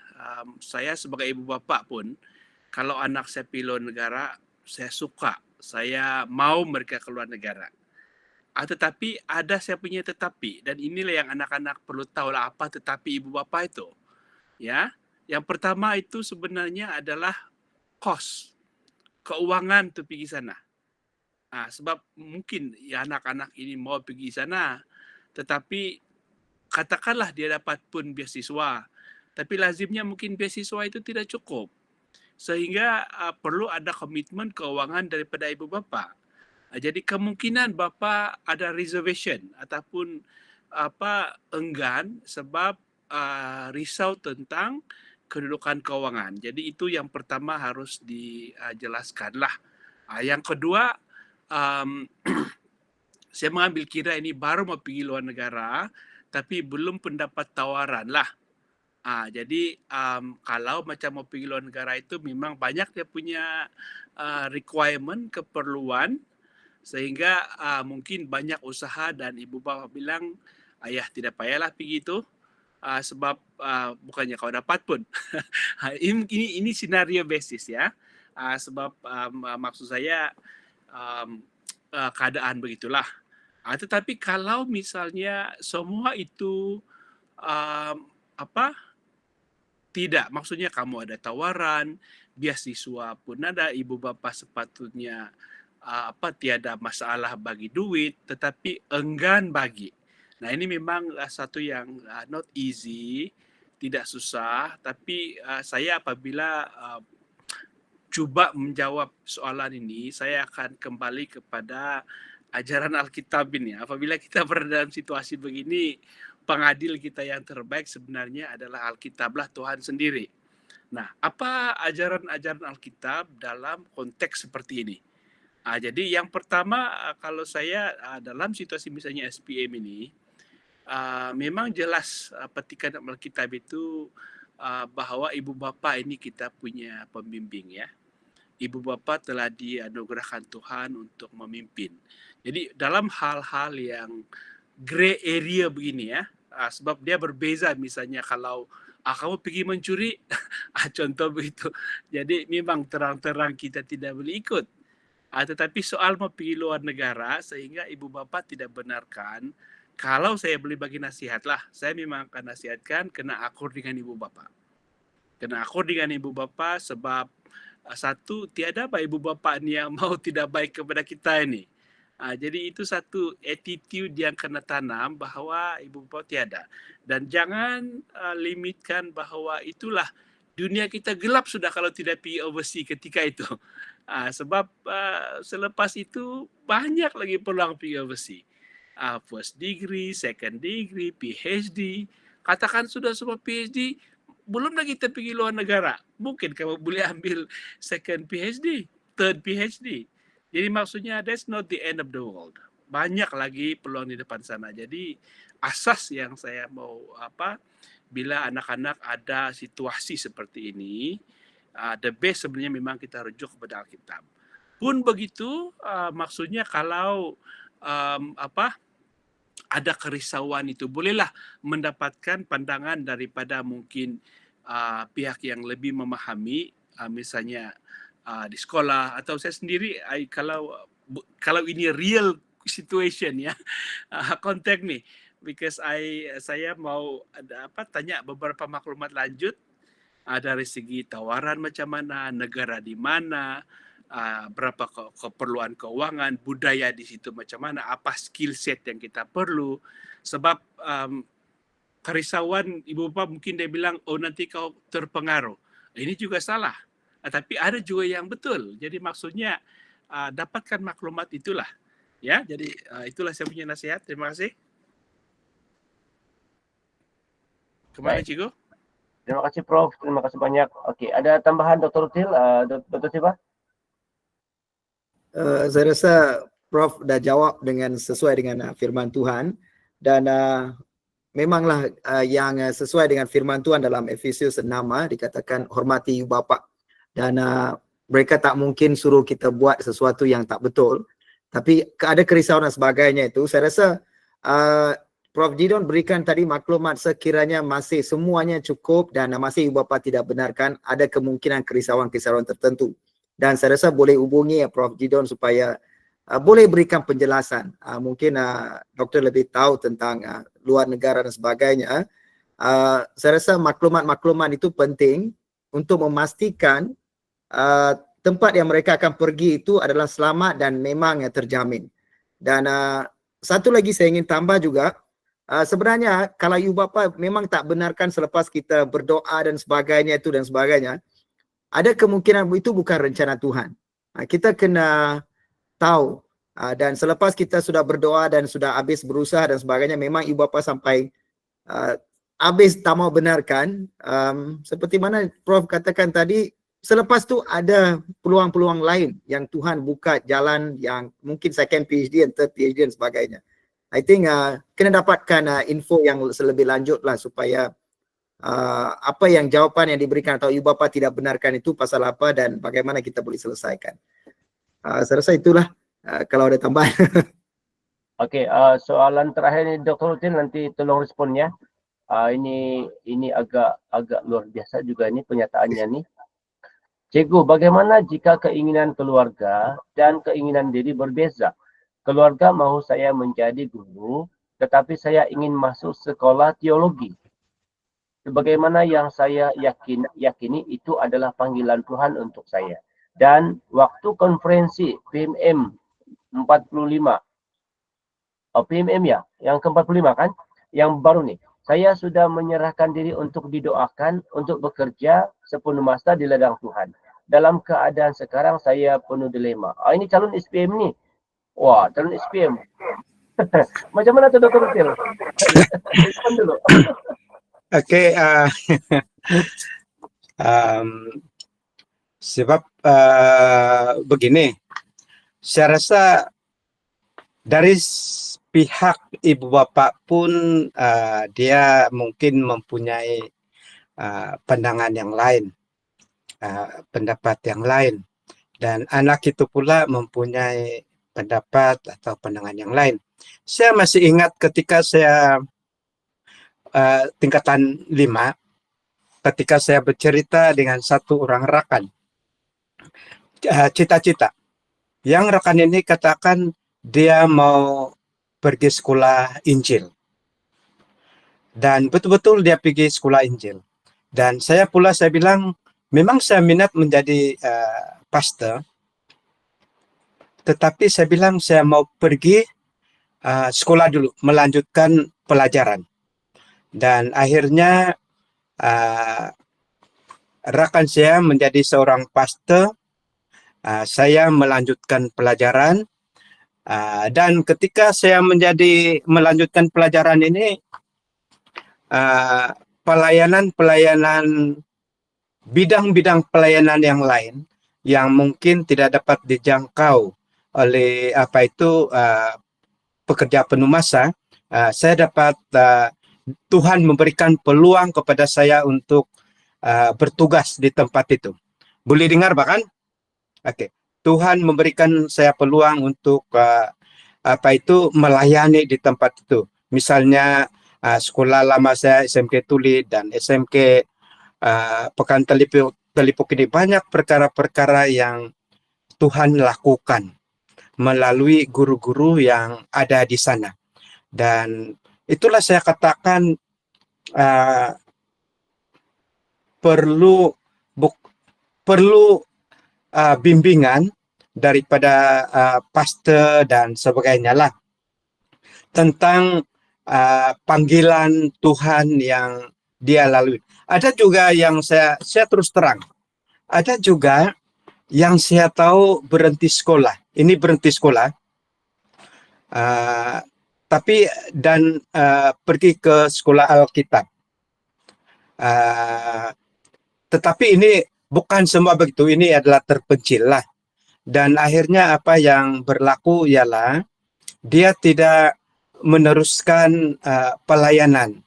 Saya sebagai ibu bapa pun, kalau anak saya pergi luar negara, saya suka. Saya mau mereka keluar negara. Tetapi ada saya punya tetapi, dan inilah yang anak-anak perlu tahu lah apa tetapi ibu bapa itu. Ya, yang pertama itu sebenarnya adalah kos, keuangan untuk pergi sana. Sebab mungkin ya anak-anak ini mau pergi sana, tetapi katakanlah dia dapat pun beasiswa, tapi lazimnya mungkin beasiswa itu tidak cukup. Sehingga perlu ada komitmen keuangan daripada ibu bapa. Jadi kemungkinan bapa ada reservation ataupun enggan sebab risau tentang kedudukan keuangan. Jadi itu yang pertama harus dijelaskanlah. Yang kedua, saya mengambil kira ini baru mau pergi luar negara, tapi belum pendapat tawaran lah. Jadi kalau macam mau pergi luar negara itu memang banyak dia punya requirement, keperluan, sehingga mungkin banyak usaha dan ibu bapa bilang, ayah tidak payahlah pergi itu, sebab bukannya kau dapat pun. ini senario basis ya, sebab maksud saya keadaan begitulah. Tetapi kalau misalnya semua itu tidak, maksudnya kamu ada tawaran, beasiswa pun ada, ibu bapa sepatutnya tiada masalah bagi duit, tetapi enggan bagi. Nah ini memang satu yang not easy, tidak susah, tapi saya apabila cuba menjawab soalan ini, saya akan kembali kepada ajaran Alkitab ini. Apabila kita berada dalam situasi begini, pengadil kita yang terbaik sebenarnya adalah Alkitablah, Tuhan sendiri. Nah, apa ajaran-ajaran Alkitab dalam konteks seperti ini? Jadi yang pertama, kalau saya dalam situasi misalnya SPM ini, memang jelas petikan Alkitab itu bahwa ibu bapa ini kita punya pembimbing ya. Ibu bapa telah dianugerahkan Tuhan untuk memimpin. Jadi dalam hal-hal yang gray area begini ya, sebab dia berbeza misalnya kalau kamu pergi mencuri, contoh begitu. Jadi memang terang-terang kita tidak boleh ikut. Tetapi soal mau pergi luar negara sehingga ibu bapa tidak benarkan, kalau saya boleh bagi nasihat lah, saya memang akan nasihatkan kena akur dengan ibu bapa. Kena akur dengan ibu bapa sebab satu, tiada apa ibu bapa ni yang mau tidak baik kepada kita ini. Jadi itu satu attitude yang kena tanam bahwa ibu bapa tiada. Dan jangan limitkan bahwa itulah dunia kita gelap sudah kalau tidak pergi overseas ketika itu. Sebab selepas itu banyak lagi peluang pergi overseas. First degree, second degree, PhD. Katakan sudah semua PhD, belum lagi kita pergi luar negara. Mungkin kamu boleh ambil second PhD, third PhD. Jadi maksudnya that's not the end of the world. Banyak lagi peluang di depan sana. Jadi asas yang saya mau bila anak-anak ada situasi seperti ini, the best sebenarnya memang kita rujuk kepada Alkitab. Pun begitu, maksudnya kalau ada kerisauan itu, bolehlah mendapatkan pandangan daripada mungkin pihak yang lebih memahami, misalnya di sekolah atau saya sendiri, kalau ini real situation ya, contact me, because saya mau tanya beberapa maklumat lanjut dari segi tawaran macam mana, negara di mana, berapa keperluan keuangan, budaya di situ macam mana, apa skill set yang kita perlu. Sebab kerisauan ibu bapa mungkin dia bilang, oh nanti kau terpengaruh. Ini juga salah. Tapi ada juga yang betul. Jadi maksudnya dapatkan maklumat itulah. Ya, jadi itulah saya punya nasihat. Terima kasih. Kembali Cikgu. Terima kasih Prof. Terima kasih banyak. Okey, ada tambahan Dr. Util, Dr. Siva? Saya rasa Prof dah jawab dengan sesuai dengan firman Tuhan, dan memanglah yang sesuai dengan firman Tuhan dalam Efesius 6 dikatakan hormati ibu bapa, dan mereka tak mungkin suruh kita buat sesuatu yang tak betul, tapi ada kerisauan dan sebagainya itu. Saya rasa Prof Gideon berikan tadi maklumat sekiranya masih semuanya cukup dan masih ibu bapa tidak benarkan, ada kemungkinan kerisauan-kerisauan tertentu. Dan saya rasa boleh hubungi Prof Gideon supaya boleh berikan penjelasan. Mungkin doktor lebih tahu tentang luar negara dan sebagainya. Saya rasa maklumat-maklumat itu penting untuk memastikan tempat yang mereka akan pergi itu adalah selamat dan memang terjamin. Dan satu lagi saya ingin tambah juga, sebenarnya kalau ibu bapa memang tak benarkan selepas kita berdoa dan sebagainya itu dan sebagainya, ada kemungkinan itu bukan rencana Tuhan. Kita kena tahu, dan selepas kita sudah berdoa dan sudah habis berusaha dan sebagainya, memang ibu bapa sampai habis tak mau benarkan, seperti mana Prof katakan tadi, selepas tu ada peluang-peluang lain yang Tuhan buka jalan yang mungkin second PhD and third PhD dan sebagainya. I think kena dapatkan info yang lebih lanjut lah supaya apa yang jawapan yang diberikan atau ibu bapa tidak benarkan itu pasal apa dan bagaimana kita boleh selesaikan. Saya rasa itulah kalau ada tambahan. Okey, soalan terakhir ni Dr. Util, nanti tolong responnya. Ini agak luar biasa juga ni pernyataannya ni. Cikgu, bagaimana jika keinginan keluarga dan keinginan diri berbeza? Keluarga mahu saya menjadi guru, tetapi saya ingin masuk sekolah teologi. Sebagaimana yang saya yakini itu adalah panggilan Tuhan untuk saya. Dan waktu konferensi PMM 45, PMM ya, yang ke-45 kan, yang baru ni, saya sudah menyerahkan diri untuk didoakan untuk bekerja sepenuh masa di ladang Tuhan. Dalam keadaan sekarang saya penuh dilema. Ini calon SPM ni. Wah, calon SPM. Macam mana tu Dr. Util? Respon dulu. Okey, sebab begini, saya rasa dari pihak ibu bapa pun dia mungkin mempunyai pandangan yang lain, pendapat yang lain, dan anak itu pula mempunyai pendapat atau pandangan yang lain. Saya masih ingat ketika saya tingkatan 5, ketika saya bercerita dengan satu orang rakan cita-cita, yang rakan ini katakan dia mau pergi sekolah Injil, dan betul-betul dia pergi sekolah Injil. Dan saya bilang memang saya minat menjadi pastor, tetapi saya bilang saya mau pergi sekolah dulu, melanjutkan pelajaran. Dan akhirnya rakan saya menjadi seorang pastor, saya melanjutkan pelajaran, dan ketika saya melanjutkan pelajaran ini, bidang-bidang pelayanan yang lain yang mungkin tidak dapat dijangkau oleh pekerja penuh masa, saya dapat Tuhan memberikan peluang kepada saya untuk bertugas di tempat itu. Boleh dengar bahkan? Okey. Tuhan memberikan saya peluang untuk melayani di tempat itu. Misalnya sekolah lama saya SMK Tuli dan SMK Pekan Telipuk ini, banyak perkara-perkara yang Tuhan lakukan melalui guru-guru yang ada di sana. Dan itulah saya katakan perlu bimbingan daripada pastor dan sebagainya lah tentang panggilan Tuhan yang dia lalui. Ada juga yang saya terus terang, ada juga yang saya tahu berhenti sekolah. Ini berhenti sekolah, tapi pergi ke sekolah Alkitab. tetapi ini bukan semua begitu, ini adalah terpencil lah. Dan akhirnya apa yang berlaku ialah dia tidak meneruskan pelayanan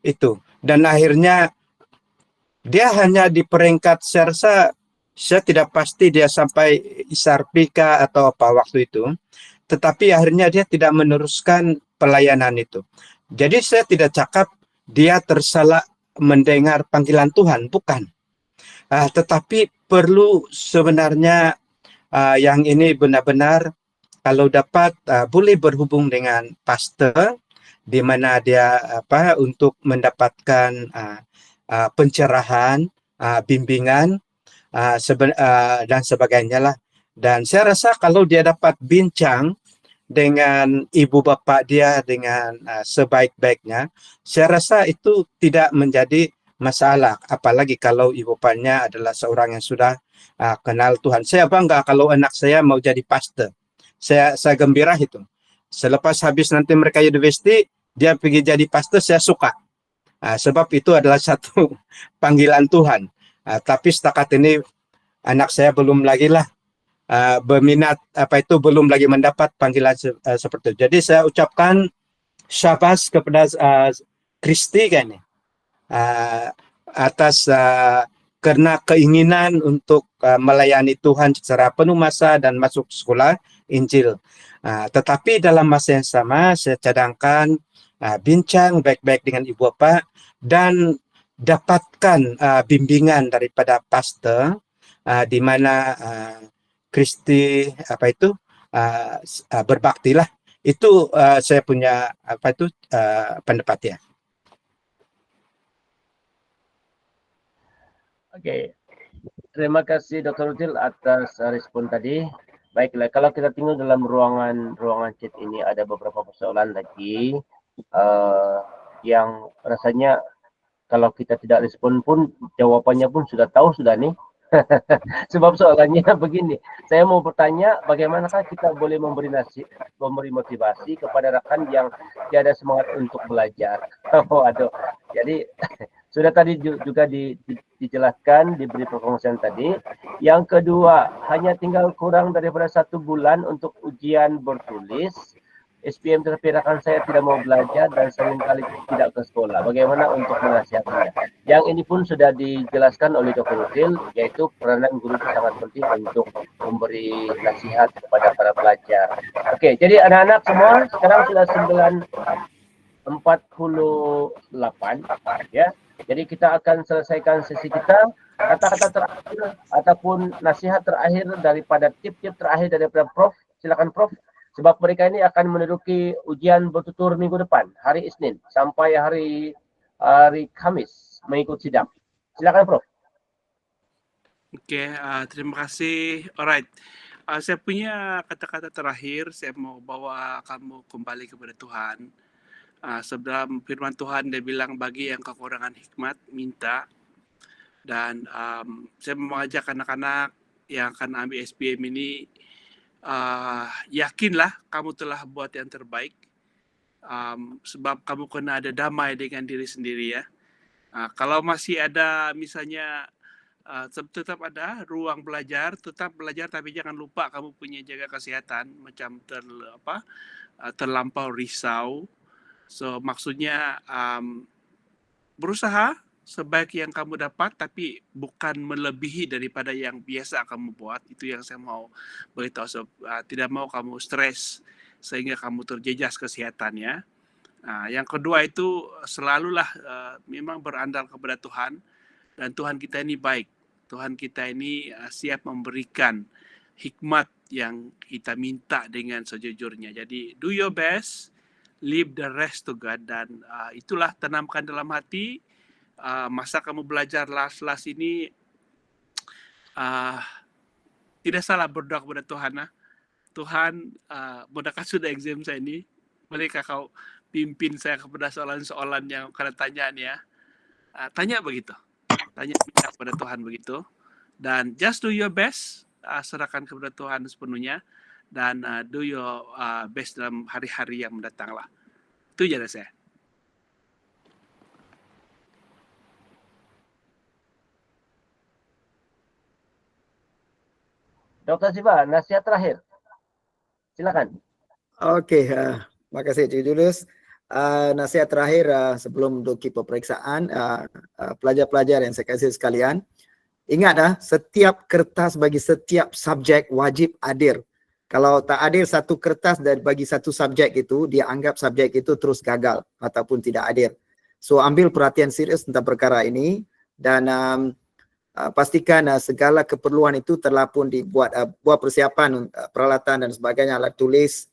itu. Dan akhirnya dia hanya di peringkat, saya rasa saya tidak pasti dia sampai Isarpika atau apa waktu itu. Tetapi akhirnya dia tidak meneruskan pelayanan itu. Jadi saya tidak cakap dia tersalah mendengar panggilan Tuhan, bukan. Tetapi perlu sebenarnya yang ini benar-benar kalau dapat boleh berhubung dengan pastor di mana dia untuk mendapatkan pencerahan, bimbingan dan sebagainya lah. Dan saya rasa kalau dia dapat bincang dengan ibu bapa dia dengan sebaik-baiknya, saya rasa itu tidak menjadi masalah. Apalagi kalau ibu bapanya adalah seorang yang sudah kenal Tuhan. Saya bangga kalau anak saya mau jadi pastor. Saya gembira itu. Selepas habis nanti mereka university, dia pergi jadi pastor, saya suka. Sebab itu adalah satu panggilan Tuhan. Tapi setakat ini anak saya belum lagi lah berminat belum lagi mendapat panggilan seperti itu. Jadi saya ucapkan syabas kepada Kristi kan atas karena keinginan untuk melayani Tuhan secara penuh masa dan masuk sekolah Injil. Tetapi dalam masa yang sama saya cadangkan bincang baik-baik dengan ibu bapa dan dapatkan bimbingan daripada pastor di mana Kristi berbaktilah. Itu saya punya pendapat ya. Oke, terima kasih Dr. Rutil atas respon tadi. Baiklah, kalau kita tinggal dalam ruangan chat ini ada beberapa persoalan lagi yang rasanya kalau kita tidak respon pun jawabannya pun sudah tahu sudah nih. Sebab soalannya begini, saya mau bertanya bagaimanakah kita boleh memberi motivasi kepada rekan yang tiada semangat untuk belajar. Aduh, jadi sudah tadi juga dijelaskan, diberi perkongsian tadi. Yang kedua, hanya tinggal kurang daripada 1 bulan untuk ujian bertulis. SPM tetapi rekan saya tidak mau belajar dan seringkali tidak ke sekolah. Bagaimana untuk menasihatinya? Yang ini pun sudah dijelaskan oleh Dr. Rutil, yaitu peranan guru itu sangat penting untuk memberi nasihat kepada para pelajar. Oke, jadi anak-anak semua sekarang sudah 9:48 ya. Jadi kita akan selesaikan sesi kita. Kata-kata terakhir ataupun nasihat terakhir daripada tip-tip terakhir daripada Prof. Silakan Prof. Sebab mereka ini akan menduduki ujian bertutur minggu depan, hari Isnin sampai hari Kamis mengikut sidang. Silakan Prof. Oke, terima kasih. Alright. Saya punya kata-kata terakhir. Saya mau bawa kamu kembali kepada Tuhan. Sebelum firman Tuhan dia bilang bagi yang kekurangan hikmat minta. Dan saya mau mengajak anak-anak yang akan ambil SPM ini, yakinlah kamu telah buat yang terbaik, sebab kamu kena ada damai dengan diri sendiri ya. Kalau masih ada misalnya tetap ada ruang belajar, tetap belajar, tapi jangan lupa kamu punya jaga kesehatan, macam terlampau risau. So maksudnya berusaha sebaik yang kamu dapat, tapi bukan melebihi daripada yang biasa kamu buat. Itu yang saya mau beritahu. So, tidak mau kamu stres sehingga kamu terjejas kesehatannya. Yang kedua itu selalulah memang berandal kepada Tuhan, dan Tuhan kita ini baik. Tuhan kita ini siap memberikan hikmat yang kita minta dengan sejujurnya. Jadi do your best, leave the rest to God, dan itulah tanamkan dalam hati. Masa kamu belajar las ini, tidak salah berdoa kepada Tuhan. Tuhan, mudahkan sudah exam saya ini, mereka kau pimpin saya kepada soalan-soalan yang kalian tanya nih ya. Tanya begitu, tanya kepada Tuhan begitu, dan just do your best, serahkan kepada Tuhan sepenuhnya, dan do your best dalam hari-hari yang mendatang lah. Itu aja dari saya. Dr. Siva, nasihat terakhir. Silakan. Okey, makasih Cik Julius. Nasihat terakhir sebelum duki peperiksaan, pelajar-pelajar yang saya kasih sekalian, ingat setiap kertas bagi setiap subjek wajib hadir. Kalau tak hadir satu kertas dan bagi satu subjek itu, dia anggap subjek itu terus gagal ataupun tidak hadir. So ambil perhatian serius tentang perkara ini dan pastikan segala keperluan itu telah pun dibuat, buat persiapan peralatan dan sebagainya, alat tulis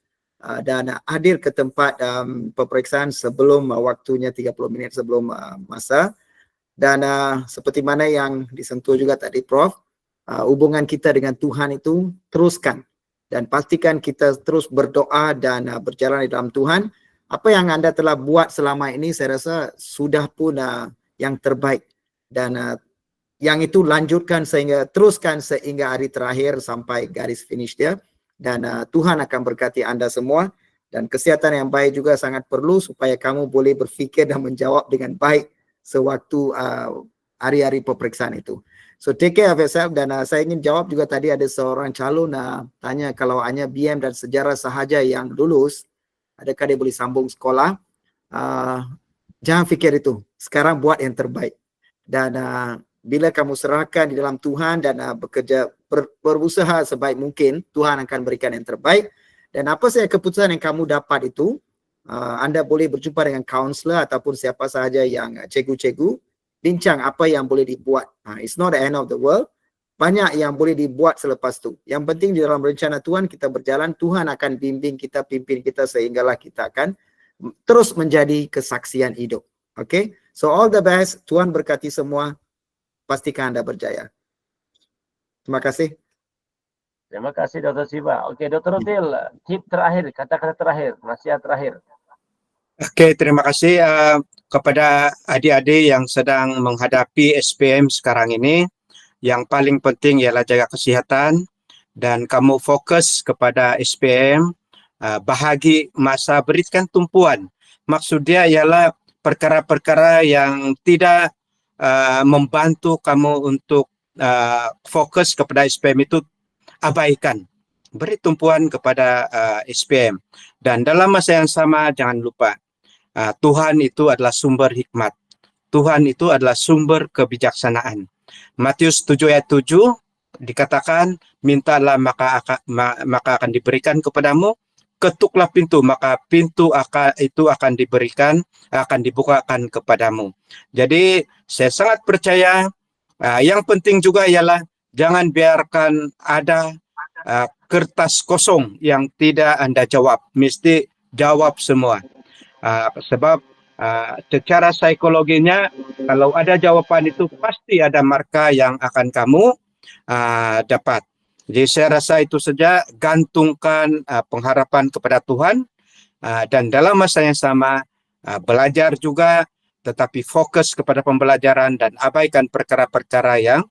dan hadir ke tempat peperiksaan sebelum waktunya 30 minit sebelum masa. Dan seperti mana yang disentuh juga tadi Prof, hubungan kita dengan Tuhan itu teruskan dan pastikan kita terus berdoa dan berjalan di dalam Tuhan. Apa yang anda telah buat selama ini saya rasa sudah pun yang terbaik dan yang itu lanjutkan teruskan sehingga hari terakhir sampai garis finish dia. Dan Tuhan akan berkati anda semua, dan kesihatan yang baik juga sangat perlu supaya kamu boleh berfikir dan menjawab dengan baik sewaktu hari-hari peperiksaan itu. So take care of yourself. Dan saya ingin jawab juga tadi ada seorang calon tanya kalau hanya BM dan sejarah sahaja yang lulus, adakah dia boleh sambung sekolah? Jangan fikir itu. Sekarang buat yang terbaik. Dan bila kamu serahkan di dalam Tuhan dan bekerja, berusaha sebaik mungkin, Tuhan akan berikan yang terbaik. Dan apa sahaja keputusan yang kamu dapat itu, anda boleh berjumpa dengan kaunselor ataupun siapa sahaja yang cikgu-cikgu, bincang apa yang boleh dibuat. It's not the end of the world. Banyak yang boleh dibuat selepas itu. Yang penting di dalam rencana Tuhan kita berjalan, Tuhan akan bimbing kita, pimpin kita sehinggalah kita akan terus menjadi kesaksian hidup. Okay? So all the best. Tuhan berkati semua. Pastikan anda berjaya. Terima kasih. Terima kasih Dr. Siva. Okey, Dr. Util, tip terakhir, kata-kata terakhir, nasihat terakhir. Okey, terima kasih kepada adik-adik yang sedang menghadapi SPM sekarang ini. Yang paling penting ialah jaga kesihatan dan kamu fokus kepada SPM, bahagi masa, berikan tumpuan. Maksud dia ialah perkara-perkara yang tidak membantu kamu untuk fokus kepada SPM itu abaikan. Beri tumpuan kepada SPM. Dan dalam masa yang sama jangan lupa Tuhan itu adalah sumber hikmat. Tuhan itu adalah sumber kebijaksanaan. Matius 7 ayat 7 dikatakan, mintalah maka akan diberikan kepadamu, ketuklah pintu maka pintu itu akan diberikan, akan dibukakan kepadamu. Jadi saya sangat percaya. Yang penting juga ialah jangan biarkan ada kertas kosong yang tidak anda jawab. Mesti jawab semua. Sebab secara psikologinya kalau ada jawaban itu pasti ada markah yang akan kamu dapat. Jadi saya rasa itu saja, gantungkan pengharapan kepada Tuhan dan dalam masa yang sama belajar juga, tetapi fokus kepada pembelajaran dan abaikan perkara-perkara yang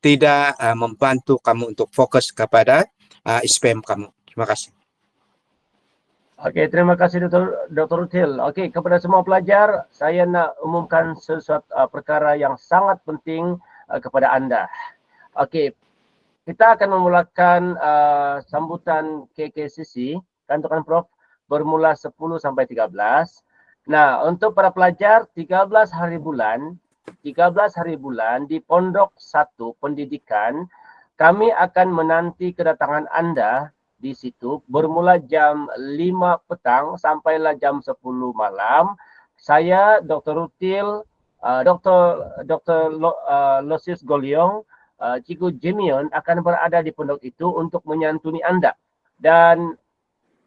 tidak membantu kamu untuk fokus kepada SPM kamu. Terima kasih. Okey, terima kasih Dr. Util. Okey, kepada semua pelajar, saya nak umumkan sesuatu perkara yang sangat penting kepada anda. Okey, kita akan memulakan sambutan KKCC, kan Tuan Prof, bermula 10 sampai 13. Nah, untuk para pelajar 13 hari bulan di Pondok 1 Pendidikan, kami akan menanti kedatangan anda di situ bermula jam 5 petang sampailah jam 10 malam. Saya Dr. Util, Dr. Losius Goliong, Cikgu Jimion akan berada di pondok itu untuk menyantuni anda. Dan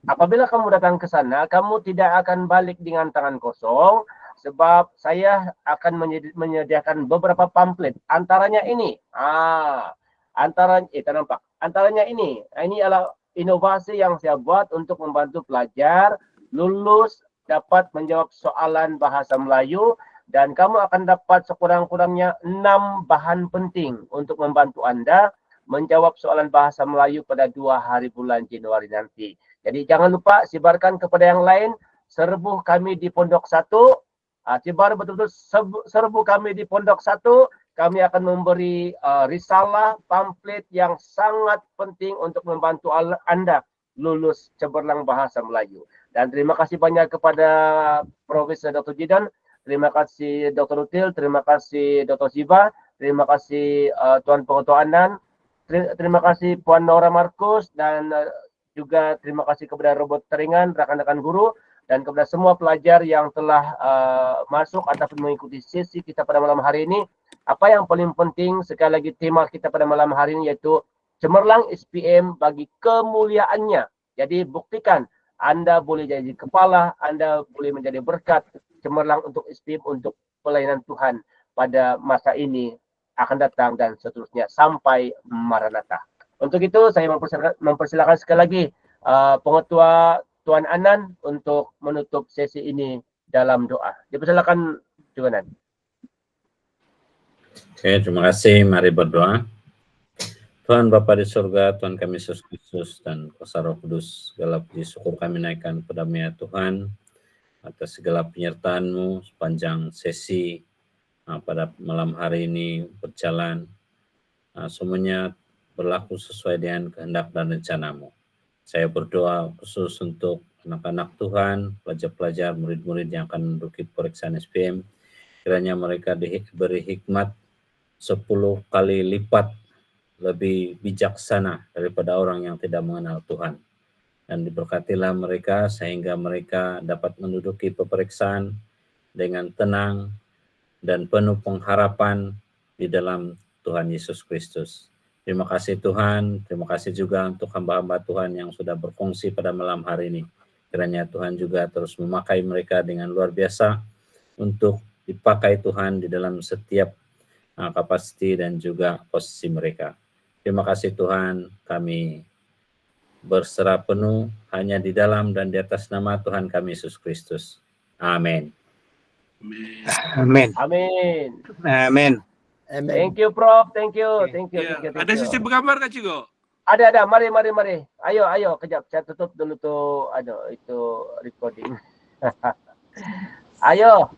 apabila kamu datang ke sana, kamu tidak akan balik dengan tangan kosong sebab saya akan menyediakan beberapa pamflet. Antaranya ini. Tak nampak. Antaranya ini. Ini adalah inovasi yang saya buat untuk membantu pelajar lulus dapat menjawab soalan bahasa Melayu. Dan kamu akan dapat sekurang-kurangnya 6 bahan penting untuk membantu anda menjawab soalan bahasa Melayu pada 2 hari bulan Januari nanti. Jadi jangan lupa sebarkan kepada yang lain, serbu kami di Pondok 1, sebar betul-betul serbu kami di Pondok 1 kami akan memberi risalah, pamflet yang sangat penting untuk membantu Anda lulus cemerlang bahasa Melayu. Dan terima kasih banyak kepada Profesor Dr. Jidan, terima kasih Dr. Rutil, terima kasih Dr. Siva, terima kasih Tuan Pengetua Anan, terima kasih Puan Nora Markus, dan juga terima kasih kepada Robot Teringan, rekan-rekan guru, dan kepada semua pelajar yang telah masuk ataupun mengikuti sesi kita pada malam hari ini. Apa yang paling penting, sekali lagi tema kita pada malam hari ini yaitu cemerlang SPM bagi kemuliaannya. Jadi buktikan Anda boleh jadi kepala, Anda boleh menjadi berkat, cemerlang untuk SPM, untuk pelayanan Tuhan pada masa ini akan datang dan seterusnya sampai Maranatha. Untuk itu saya mempersilakan sekali lagi Pengetua Tuan Anan untuk menutup sesi ini dalam doa. Dipersilakan Tuan Anan. Oke, terima kasih. Mari berdoa. Tuhan Bapa di surga, Tuhan kami Yesus Kristus dan kuasa Roh Kudus, segala puji syukur kami naikkan kepada-Mu ya Tuhan atas segala penyertaan-Mu sepanjang sesi pada malam hari ini berjalan. Semuanya berlaku sesuai dengan kehendak dan rencana-Mu. Saya berdoa khusus untuk anak-anak Tuhan, pelajar-pelajar, murid-murid yang akan menduduki pemeriksaan SPM, kiranya mereka diberi hikmat 10 kali lipat lebih bijaksana daripada orang yang tidak mengenal Tuhan. Dan diberkatilah mereka sehingga mereka dapat menduduki pemeriksaan dengan tenang dan penuh pengharapan di dalam Tuhan Yesus Kristus. Terima kasih Tuhan, terima kasih juga untuk hamba-hamba Tuhan yang sudah berfungsi pada malam hari ini. Kiranya Tuhan juga terus memakai mereka dengan luar biasa untuk dipakai Tuhan di dalam setiap kapasiti dan juga posisi mereka. Terima kasih Tuhan, kami berserah penuh hanya di dalam dan di atas nama Tuhan kami Yesus Kristus. Amin. Amin. Amin. Amin. Amen. Thank you Prof, thank you. Ya, ada sesi bergambar Kak Cigo? Ada, mari. Ayo, kejap, saya tutup dulu tuh, itu recording. Ayo.